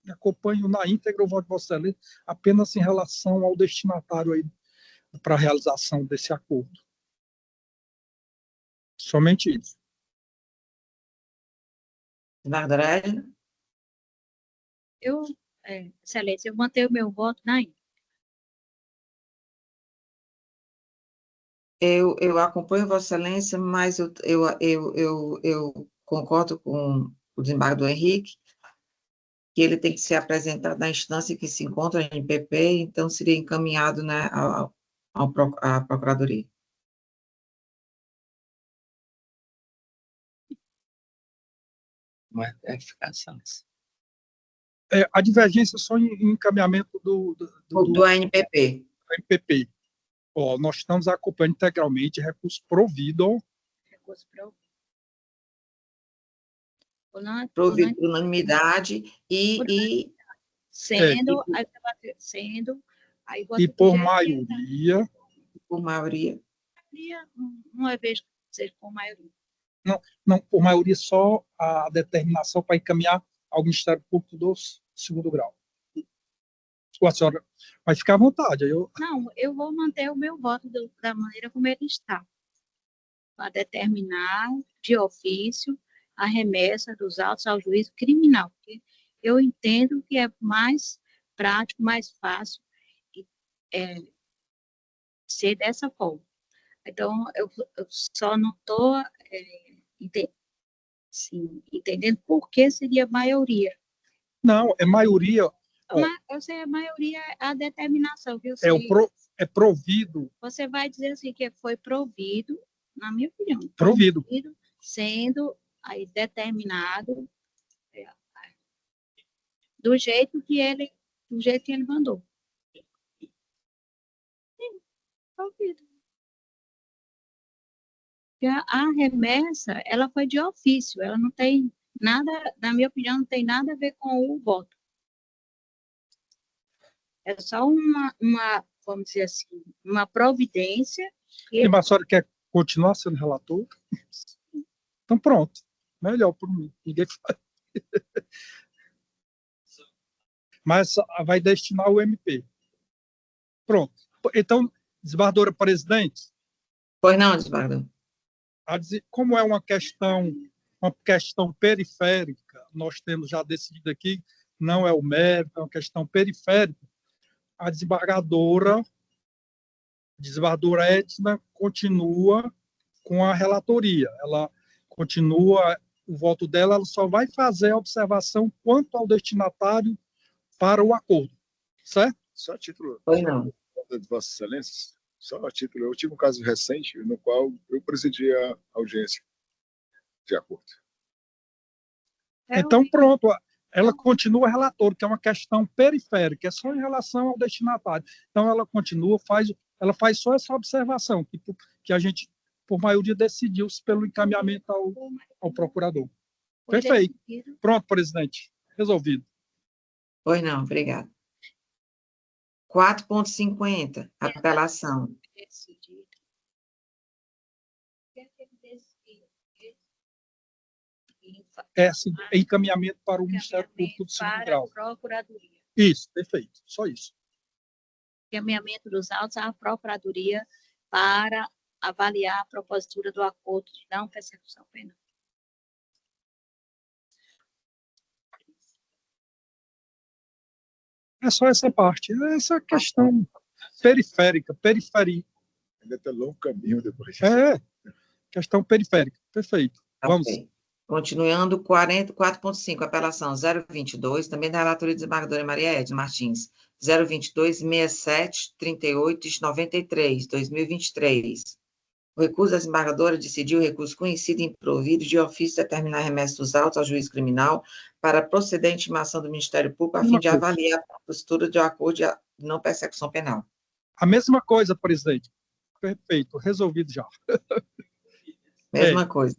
D: Acompanho na íntegra o voto de Vossa Excelência apenas em relação ao destinatário aí para a realização desse acordo. Somente isso.
B: Margarida?
C: Excelência, eu mantenho o meu voto na íntegra.
B: Eu acompanho Vossa Excelência, mas eu concordo com o desembargador Henrique, que ele tem que ser apresentado na instância que se encontra em PP, então seria encaminhado, né, à Procuradoria.
F: Não é verificação.
D: A divergência é só em encaminhamento do
B: ANPP.
D: MPP. Nós estamos acompanhando integralmente recurso provido.
C: Recurso provido.
B: Provido por unanimidade
C: sendo
D: e por maioria.
B: Por maioria.
C: Não é vez que seja por maioria.
D: Não, por maioria só a determinação para encaminhar ao Ministério Público do segundo grau. A senhora vai ficar à vontade.
C: Não, eu vou manter o meu voto da maneira como ele está, para determinar de ofício a remessa dos autos ao juízo criminal, porque eu entendo que é mais prático, mais fácil ser dessa forma. Então, eu só não estou entendendo por que seria maioria.
D: Não, é maioria.
C: Eu sei, a maioria é a determinação, viu?
D: É provido.
C: Você vai dizer assim, que foi provido, na minha opinião.
D: Provido.
C: Sendo aí determinado do jeito que ele mandou. Sim, provido. A remessa, ela foi de ofício, ela não tem nada, na minha opinião, não tem nada a ver com o voto. É só vamos dizer assim, uma providência.
D: E a senhora quer continuar sendo relator? Então, pronto. Melhor por mim. Ninguém faz. Mas vai destinar o MP. Pronto. Então, desembargadora presidente.
B: Pois não, desembargador.
D: Como é uma questão periférica, nós temos já decidido aqui, não é o mérito, é uma questão periférica. A desembargadora Edna continua com a relatoria. Ela continua, o voto dela, ela só vai fazer a observação quanto ao destinatário para o acordo. Certo?
A: Só a título.
B: Pois não.
A: De Vossa Excelência, só a título. Eu tive um caso recente no qual eu presidi a audiência de acordo.
D: Então, pronto. Ela continua relator, que é uma questão periférica, é só em relação ao destinatário. Então, ela continua, ela faz só essa observação, que a gente, por maioria, decidiu-se pelo encaminhamento ao procurador. Perfeito. Pronto, presidente. Resolvido.
B: Pois não, obrigado. 4.50, apelação.
C: Decidido.
D: Encaminhamento para o Ministério Público do segundo grau.
C: Procuradoria.
D: Isso, perfeito. Só isso.
C: Encaminhamento dos autos à Procuradoria para avaliar a propositura do acordo de não persecução penal.
D: É só essa parte. Essa questão periférica, periferia.
A: Ainda tem longo caminho depois.
D: Questão periférica. Perfeito. Vamos.
B: Okay. Continuando, 4.5, apelação 022, também da relatoria de desembargadora Maria Edna Martins, 022, 67, 38 e 93, 2023. O recurso da desembargadora decidiu o recurso conhecido e improvido de ofício determinar remessa dos autos ao juiz criminal para proceder à intimação do Ministério Público a fim de avaliar a postura de acordo de não persecução penal.
D: A mesma coisa, presidente. Perfeito, resolvido já.
B: Mesma coisa.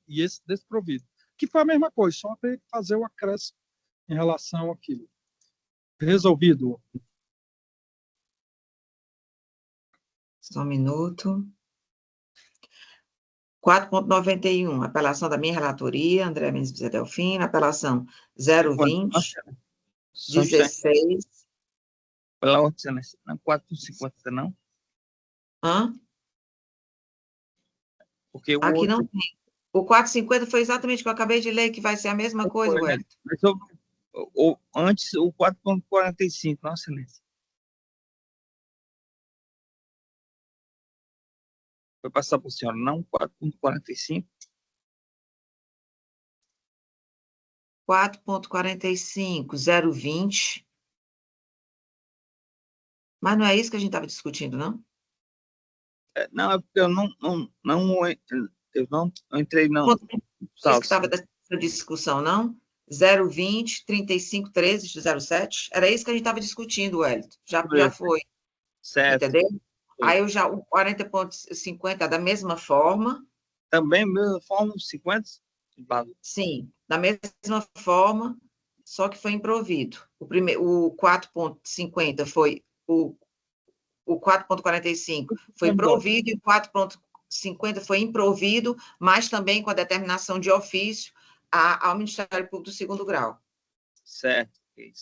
D: E esse desprovido. Que foi a mesma coisa, só tem que fazer o acréscimo em relação àquilo. Resolvido.
B: Só um minuto. 4.91, apelação da minha relatoria, André Mendes Bezerra Delfino, apelação 020, 16.
F: Pela ordem, excelência. Não, 4.50, não?
B: Hã?
F: Porque o
B: Aqui
F: outro...
B: não tem. O 450 foi exatamente o que eu acabei de ler, que vai ser a mesma coisa, Wellington.
F: Mas antes, o 4.45, não, excelência. Foi passar para o senhor, não? 4.45.
B: 4.45, 020. Mas não é isso que a gente estava discutindo, não?
F: Não, é porque eu não entrei, não.
B: Isso que estava dessa discussão, não? 020, 35, 13, 07. Era isso que a gente estava discutindo, Wellington. Já foi.
F: Certo.
B: Entendeu? Aí eu já, o 40.50 da mesma forma.
F: Também, mesma forma, 50?
B: Sim, da mesma forma, só que foi improvido. O 4.50 foi o 4.45 foi provido e o 4.50 foi improvido, mas também com a determinação de ofício ao Ministério Público do segundo grau.
F: Certo.
B: Aí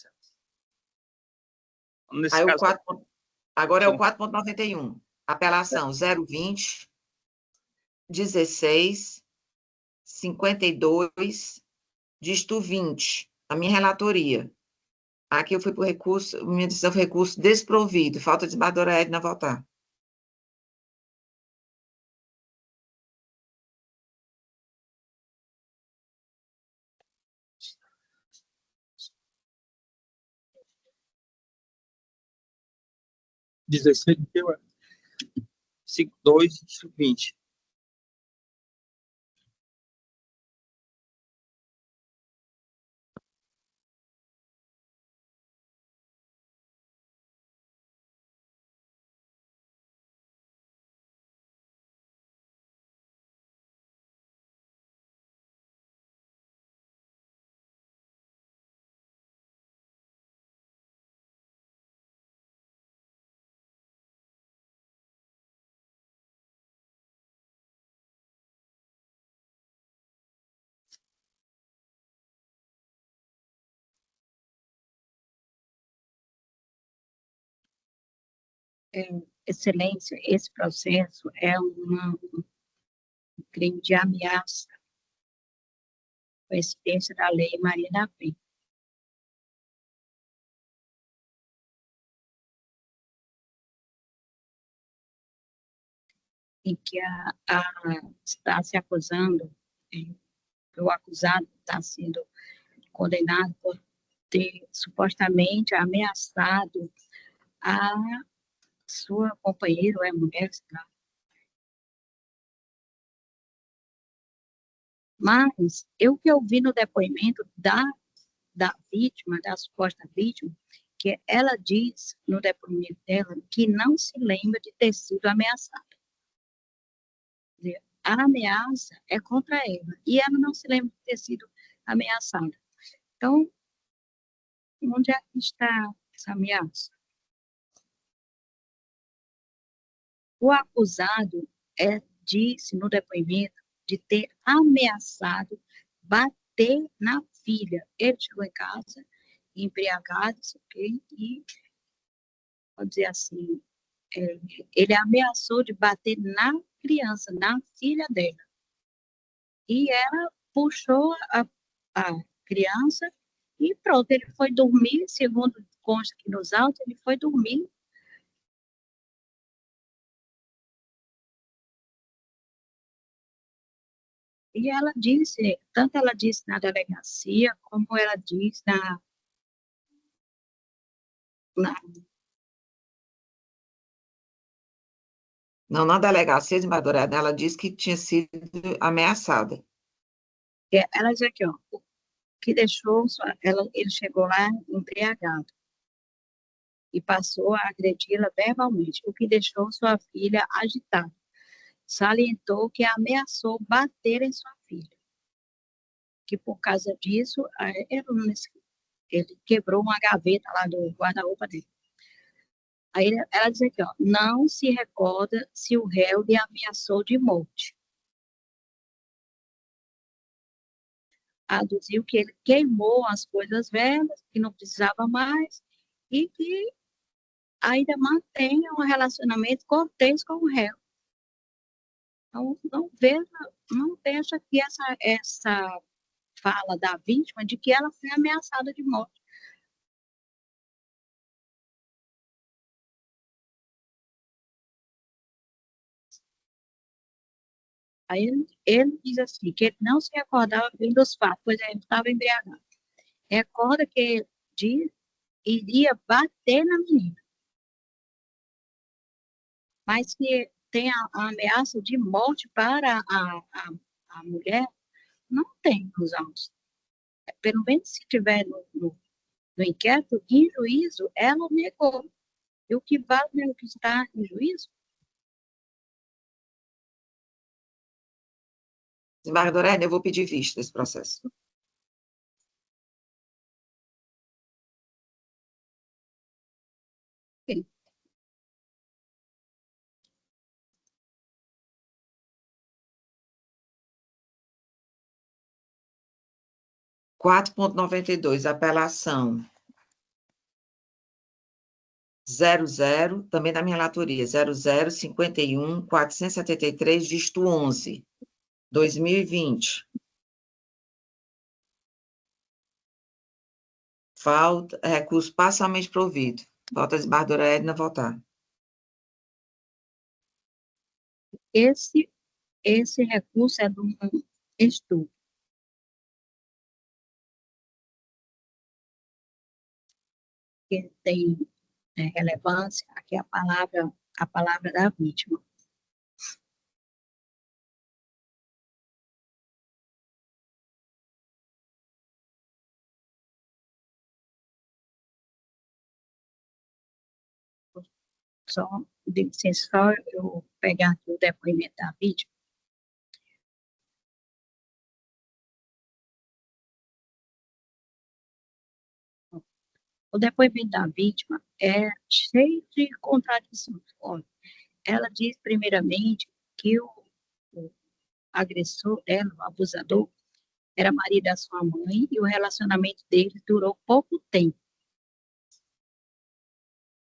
B: agora é o 4.91. Apelação 020, 16, 52, dígito 20, a minha relatoria. Aqui eu fui para o recurso, minha decisão foi recurso desprovido, falta de desembargadora Edna votar.
D: Diz esse aqui,
F: 52, 20.
C: Excelência, esse processo é um crime de ameaça, com a incidência da Lei Maria da Penha. Em que está se acusando, o acusado está sendo condenado por ter supostamente ameaçado a sua companheira, ou é mulher, sei lá. Mas eu que ouvi no depoimento da vítima, da suposta vítima, que ela diz no depoimento dela que não se lembra de ter sido ameaçada. Quer dizer, a ameaça é contra ela, e ela não se lembra de ter sido ameaçada. Então, onde é que está essa ameaça. O acusado disse no depoimento de ter ameaçado bater na filha. Ele chegou em casa, embriagado, okay, e, pode dizer assim, ele ameaçou de bater na criança, na filha dela. E ela puxou a criança e pronto, ele foi dormir, segundo consta aqui nos autos, ele foi dormir. E ela disse, tanto ela disse na delegacia, como ela disse
B: Não, na delegacia de Madurada, ela disse que tinha sido ameaçada.
C: ela diz aqui, ó, o que deixou, ele chegou lá embriagado e passou a agredi-la verbalmente, o que deixou sua filha agitada. Salientou que ameaçou bater em sua filha, que por causa disso, ele quebrou uma gaveta lá do guarda-roupa dele. Aí ela diz aqui, ó, não se recorda se o réu lhe ameaçou de morte. Aduziu que ele queimou as coisas velhas, que não precisava mais, e que ainda mantém um relacionamento cortês com o réu. Então, não veja que essa fala da vítima de que ela foi ameaçada de morte. Aí ele diz assim, que ele não se recordava bem dos fatos, pois ele estava embriagado. Recorda que ele iria bater na menina, mas que tem a ameaça de morte para a mulher, não tem nos autos. Pelo menos se tiver no inquérito, em juízo, ela negou. E o que vale é o que está em juízo?
B: Desembargador Dorene, eu vou pedir vista desse processo.
C: Okay.
B: Apelação 00, também da minha relatoria, 0051-473, dígito 11, 2020. Falta, recurso parcialmente provido. Falta a desembargadora Edna votar.
C: Esse recurso é do estudo. Que tem relevância, aqui é a palavra da vítima. Só, de licença, só eu pegar aqui o depoimento da vítima. O depoimento da vítima é cheio de contradições. Olha, ela diz, primeiramente, que o agressor dela, o abusador, era marido da sua mãe e o relacionamento deles durou pouco tempo.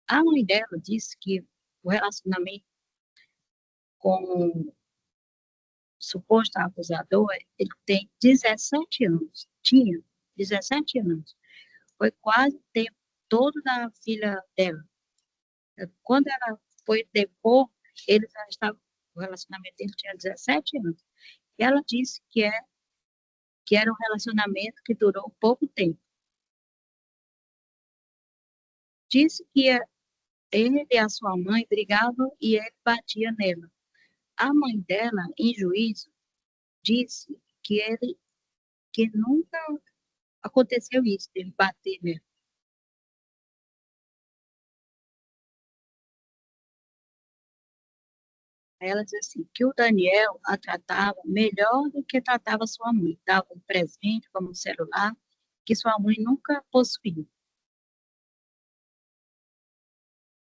C: A mãe dela disse que o relacionamento com o suposto abusador, ele tem 17 anos, tinha 17 anos. Foi quase o tempo todo da filha dela. Quando ela foi depor, ele já estava, o relacionamento dele tinha 17 anos. E ela disse que era um relacionamento que durou pouco tempo. Disse que ele e a sua mãe brigavam e ele batia nela. A mãe dela, em juízo, disse que nunca aconteceu isso, ele bater nela. Ela diz assim, que o Daniel a tratava melhor do que tratava sua mãe. Dava um presente, como um celular, que sua mãe nunca possuiu.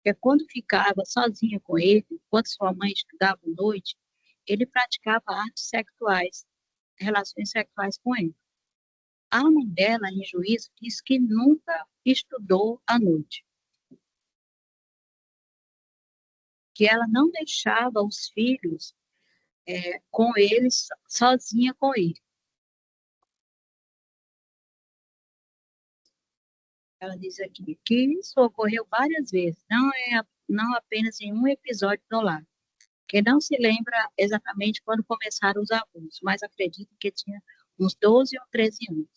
C: Porque quando ficava sozinha com ele, enquanto sua mãe estudava à noite, ele praticava atos sexuais, relações sexuais com ele. A mãe dela, em juízo, disse que nunca estudou à noite, que ela não deixava os filhos com eles, sozinha com ele. Ela diz aqui que isso ocorreu várias vezes, não apenas em um episódio isolado, que não se lembra exatamente quando começaram os abusos, mas acredita que tinha uns 12 ou 13 anos.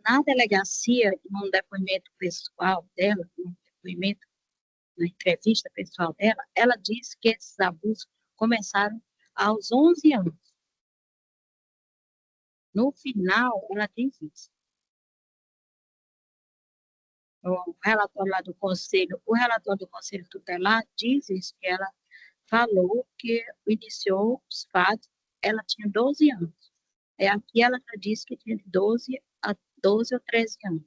C: Na delegacia, num depoimento pessoal dela, na entrevista pessoal dela, ela disse que esses abusos começaram aos 11 anos. No final, ela diz isso. O relatório do Conselho Tutelar diz isso, que ela falou que iniciou os fatos, ela tinha 12 anos. Aqui ela já disse que tinha de 12 ou 13 anos.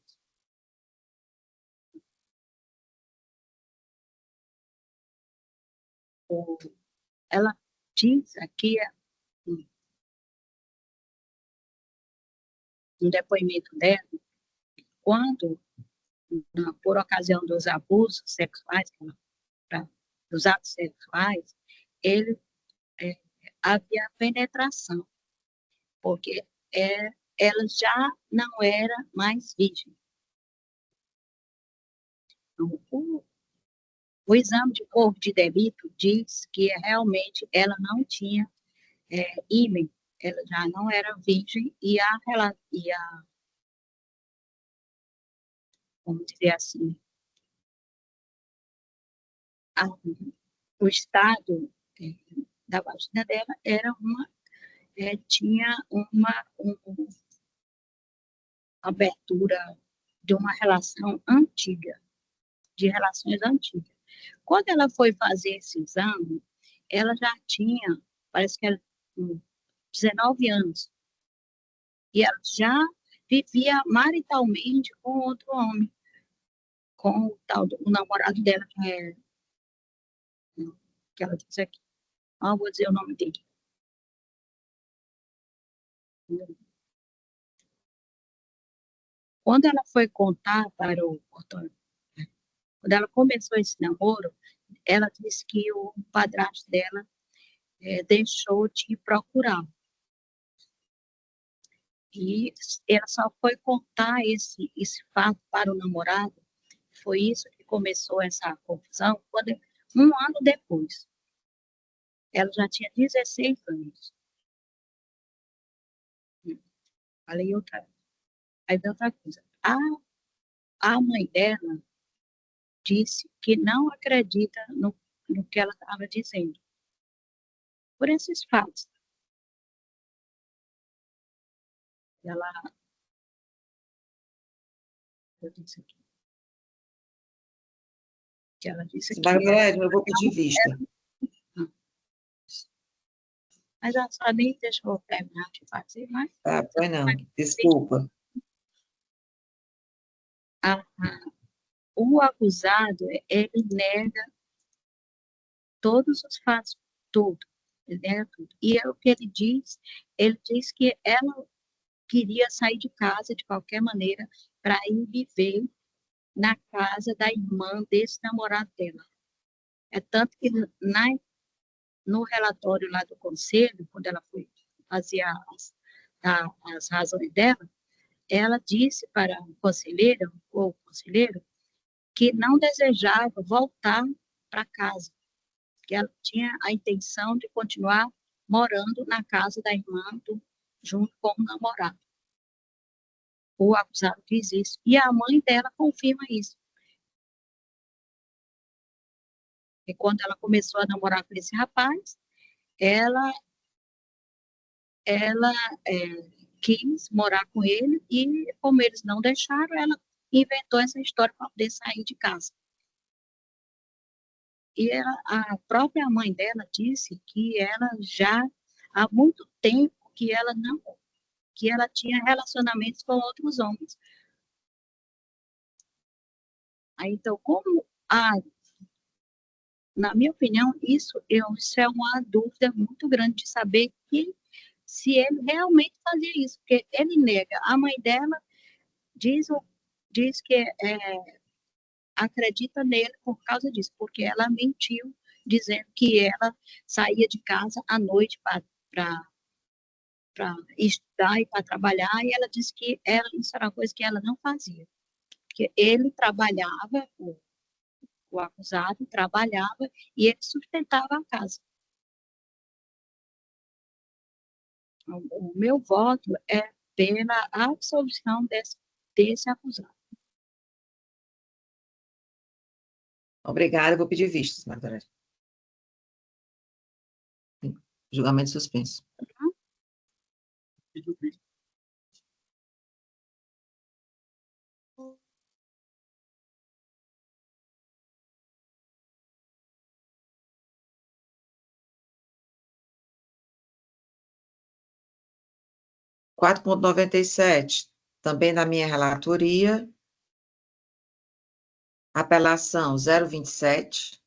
C: Ela diz aqui, no depoimento dela, quando, por ocasião dos abusos sexuais, dos atos sexuais, ele havia penetração, porque ela já não era mais virgem. Então, o exame de corpo de delito diz que realmente ela não tinha ímen, ela já não era virgem e vamos dizer assim, o estado da vagina dela era tinha uma abertura de uma relação antiga, de relações antigas. Quando ela foi fazer esse exame, ela já tinha, parece que era 19 anos, e ela já vivia maritalmente com outro homem, com o namorado dela, que ela disse aqui. Não vou dizer o nome dele. Quando ela foi contar para o quando ela começou esse namoro, ela disse que o padrasto dela deixou de procurar. E ela só foi contar esse fato para o namorado. Foi isso que começou essa confusão, um ano depois. Ela já tinha 16 anos. Falei aí outra coisa. A mãe dela disse que não acredita no que ela estava dizendo. Por esses fatos. Eu disse aqui. Que ela disse aqui.
B: Margarete, eu vou pedir vista.
C: Mas ela só nem deixou eu terminar de fazer, mas...
B: Ah, foi não, desculpa.
C: O acusado, ele nega todos os fatos, tudo. Ele nega tudo. E é o que ele diz que ela queria sair de casa de qualquer maneira para ir viver na casa da irmã desse namorado dela. É tanto que no relatório lá do conselho, quando ela foi fazer as razões dela, ela disse para o conselheiro, que não desejava voltar para casa, que ela tinha a intenção de continuar morando na casa da irmã junto com o namorado. O acusado diz isso. E a mãe dela confirma isso. E quando ela começou a namorar com esse rapaz, ela quis morar com ele e, como eles não deixaram, ela inventou essa história para poder sair de casa. E a própria mãe dela disse que ela já, há muito tempo, que ela tinha relacionamentos com outros homens. Aí, então, na minha opinião, isso é uma dúvida muito grande de saber se ele realmente fazia isso, porque ele nega. A mãe dela diz que acredita nele por causa disso, porque ela mentiu, dizendo que ela saía de casa à noite para estudar e para trabalhar, e ela disse que isso era uma coisa que ela não fazia, porque ele trabalhava, o acusado trabalhava e ele sustentava a casa. O meu voto é pela absolução desse acusado.
B: Obrigada, eu vou pedir vistas, Margarete. Julgamento suspenso.
D: Pediu visto.
B: Quatro ponto 97, também na minha relatoria, apelação 027,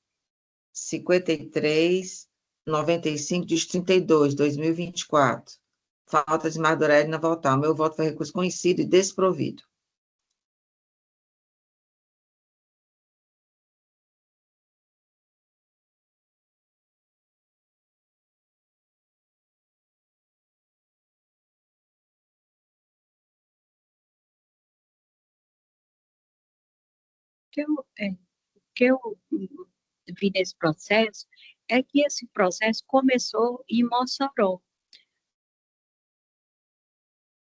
B: 53, 95, diz 32, 2024. Falta de Margarete votar. O meu voto foi recurso conhecido e desprovido.
C: Que eu vi nesse processo é que esse processo começou em Mossoró,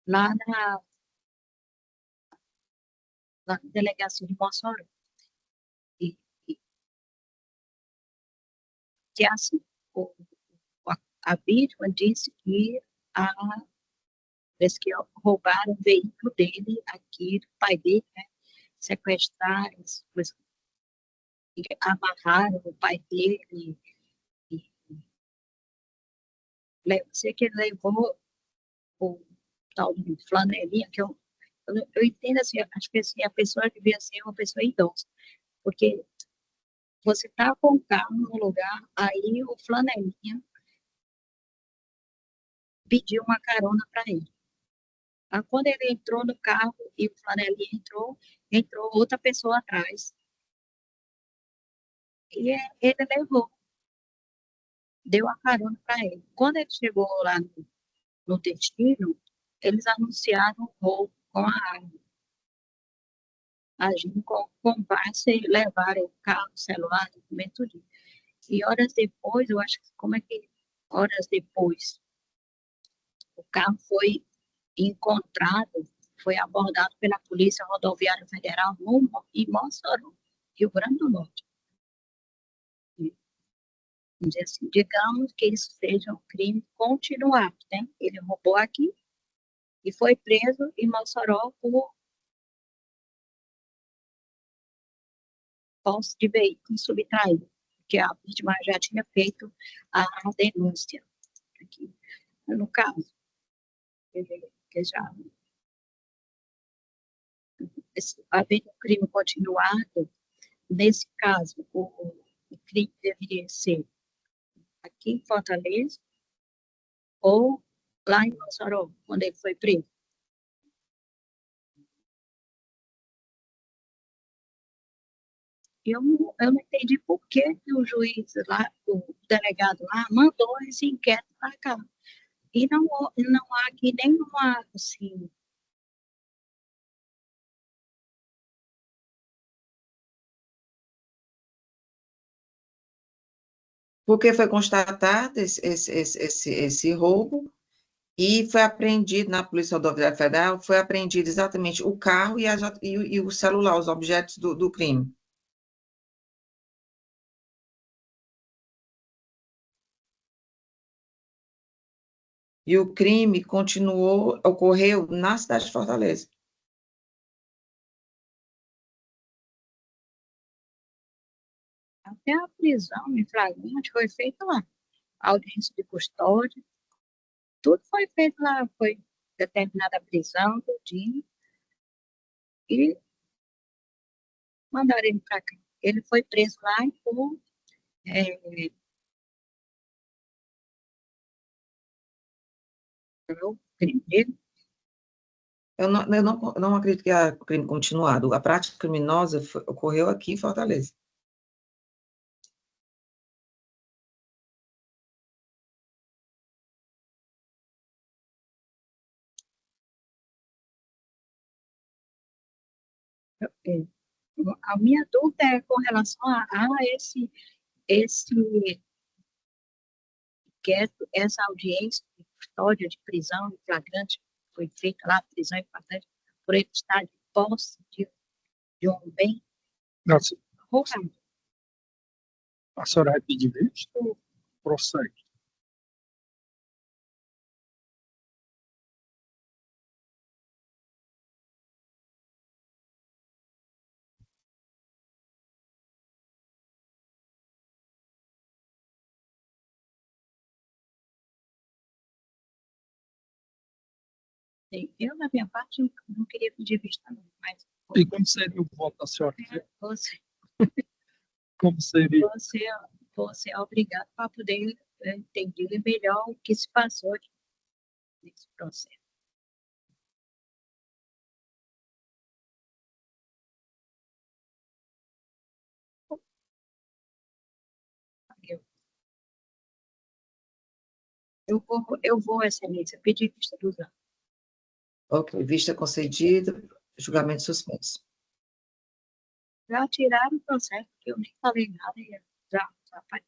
C: lá na delegacia de Mossoró. E que assim, a vítima disse que parece que roubaram o veículo dele aqui, do pai dele, né? Sequestraram, amarraram o pai dele. Sei que ele levou o tal de flanelinha, que eu entendo assim, acho que assim, a pessoa devia ser uma pessoa idosa, porque você está com o carro no lugar, aí o flanelinha pediu uma carona para ele. Aí, quando ele entrou no carro e o flanelinha entrou outra pessoa atrás. E ele levou, deu a carona para ele. Quando ele chegou lá no destino, eles anunciaram o roubo com a arma, agindo com base e levaram o carro, o celular, documento, tudo. E horas depois, eu acho que, como é que, horas depois, o carro foi encontrado, foi abordado pela Polícia Rodoviária Federal em Mossoró, Rio Grande do Norte. Vamos dizer assim, digamos que isso seja um crime continuado, né? Ele roubou aqui e foi preso em Mossoró por posse de veículo subtraído, porque a vítima já tinha feito a denúncia aqui. No caso, que já havendo um crime continuado, nesse caso, o crime deveria ser aqui em Fortaleza ou lá em Mossoró, quando ele foi preso. Eu não entendi por que o juiz lá, o delegado lá, mandou esse inquérito para cá. E não há aqui nenhuma, assim,
B: Porque foi constatado esse roubo e foi apreendido na Polícia Rodoviária Federal, foi apreendido exatamente o carro e o celular, os objetos do crime. E o crime ocorreu na cidade de Fortaleza.
C: até a prisão em flagrante foi feita lá. A audiência de custódia, tudo foi feito lá, foi determinada a prisão, tudinho. E mandaram ele para cá. Ele foi preso lá e por o crime dele.
B: Eu não acredito que há crime continuado. A prática criminosa ocorreu aqui em Fortaleza.
C: A minha dúvida é com relação a essa audiência de custódia de prisão em flagrante foi feita lá, prisão em flagrante, por ele estar de posse de um bem
D: Nossa,
C: roubado.
D: a senhora vai pedir vista ou prossegue?
C: Eu, da minha parte, não queria pedir vista, não, mas
D: E como seria o voto da senhora?
C: você,
D: Como seria?
C: você é obrigado para poder entender melhor o que se passou nesse processo. Eu vou, Excelência, pedir vista dos autos.
B: Ok, vista concedida, julgamento suspenso.
C: Já tiraram o processo, porque eu nem falei nada, e já faz.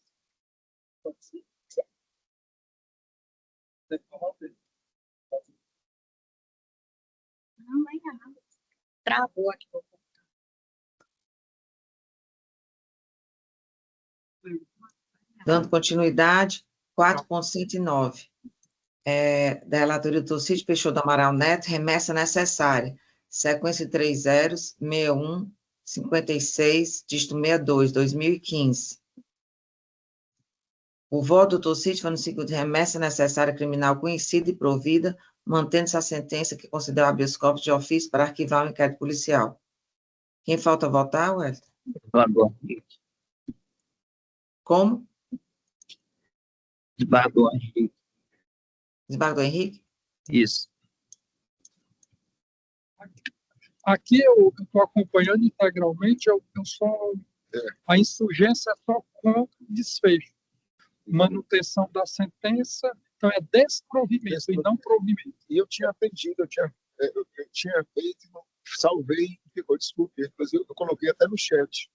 C: Não, nem nada. Travou aqui.
B: Dando continuidade, 4.109. Da relatoria do Cid Peixoto do Amaral Neto, remessa necessária. Sequência 3 zeros, 61, 56, dígito 62, 2015. O voto do doutor Cid foi no seguinte: remessa necessária criminal conhecida e provida, mantendo-se a sentença que considera habeas corpus de ofício para arquivar o inquérito policial. Quem falta votar, Wellington?
F: Desembargador.
B: Como?
F: Desembargador Henrique.
B: Desembargador Henrique?
F: Isso.
D: Aqui eu estou acompanhando integralmente, a insurgência é só contra o desfecho. Manutenção da sentença, então é desprovimento e não provimento.
A: E eu tinha pedido, eu tinha feito, salvei, ficou, desculpe, inclusive eu coloquei até no chat.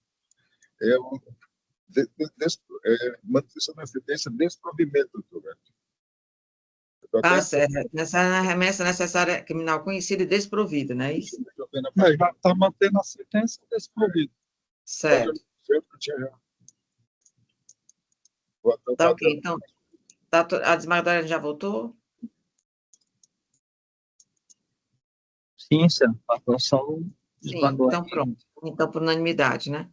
A: Manutenção da sentença, desprovimento, doutor.
B: Certo. Nessa remessa necessária criminal conhecida e desprovida, não é isso?
D: Já está mantendo a sentença desprovida.
B: Certo. Tá ok, então, a desembargadora já votou?
F: Sim, senhor. A aprovação.
B: Sim, então pronto. Então, por unanimidade, né?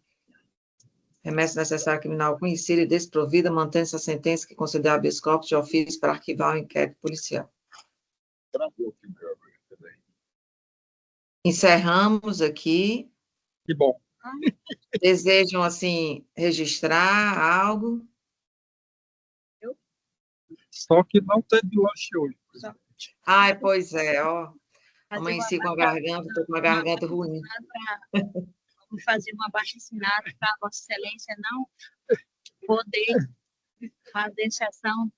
B: Remessa necessária criminal conhecida e desprovida, mantendo-se a sentença que considera habeas corpus de ofício para arquivar o inquérito policial. Encerramos aqui.
D: Que bom.
B: Desejam, assim, registrar algo?
D: Só que não teve lanche hoje.
B: Ai, pois é, ó. Amanheci com a garganta, estou com a garganta ruim.
C: Vamos fazer uma abaixo-assinada para Vossa Excelência não poder fazer sessão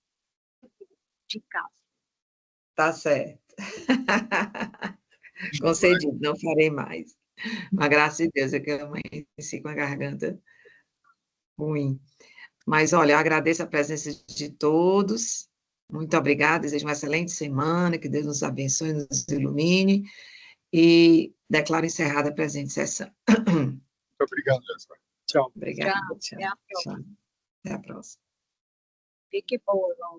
C: de casa.
B: Tá certo. Concedido, não farei mais. Mas, graças a Deus, é que eu amanheci com a garganta ruim. Mas, olha, eu agradeço a presença de todos. Muito obrigada, desejo uma excelente semana, que Deus nos abençoe, nos ilumine, e declaro encerrada a presente sessão.
A: Muito obrigado, Jéssica.
D: Tchau.
B: Obrigada.
C: Tchau. Até a próxima.
B: Até a próxima.
C: Fique boa, João.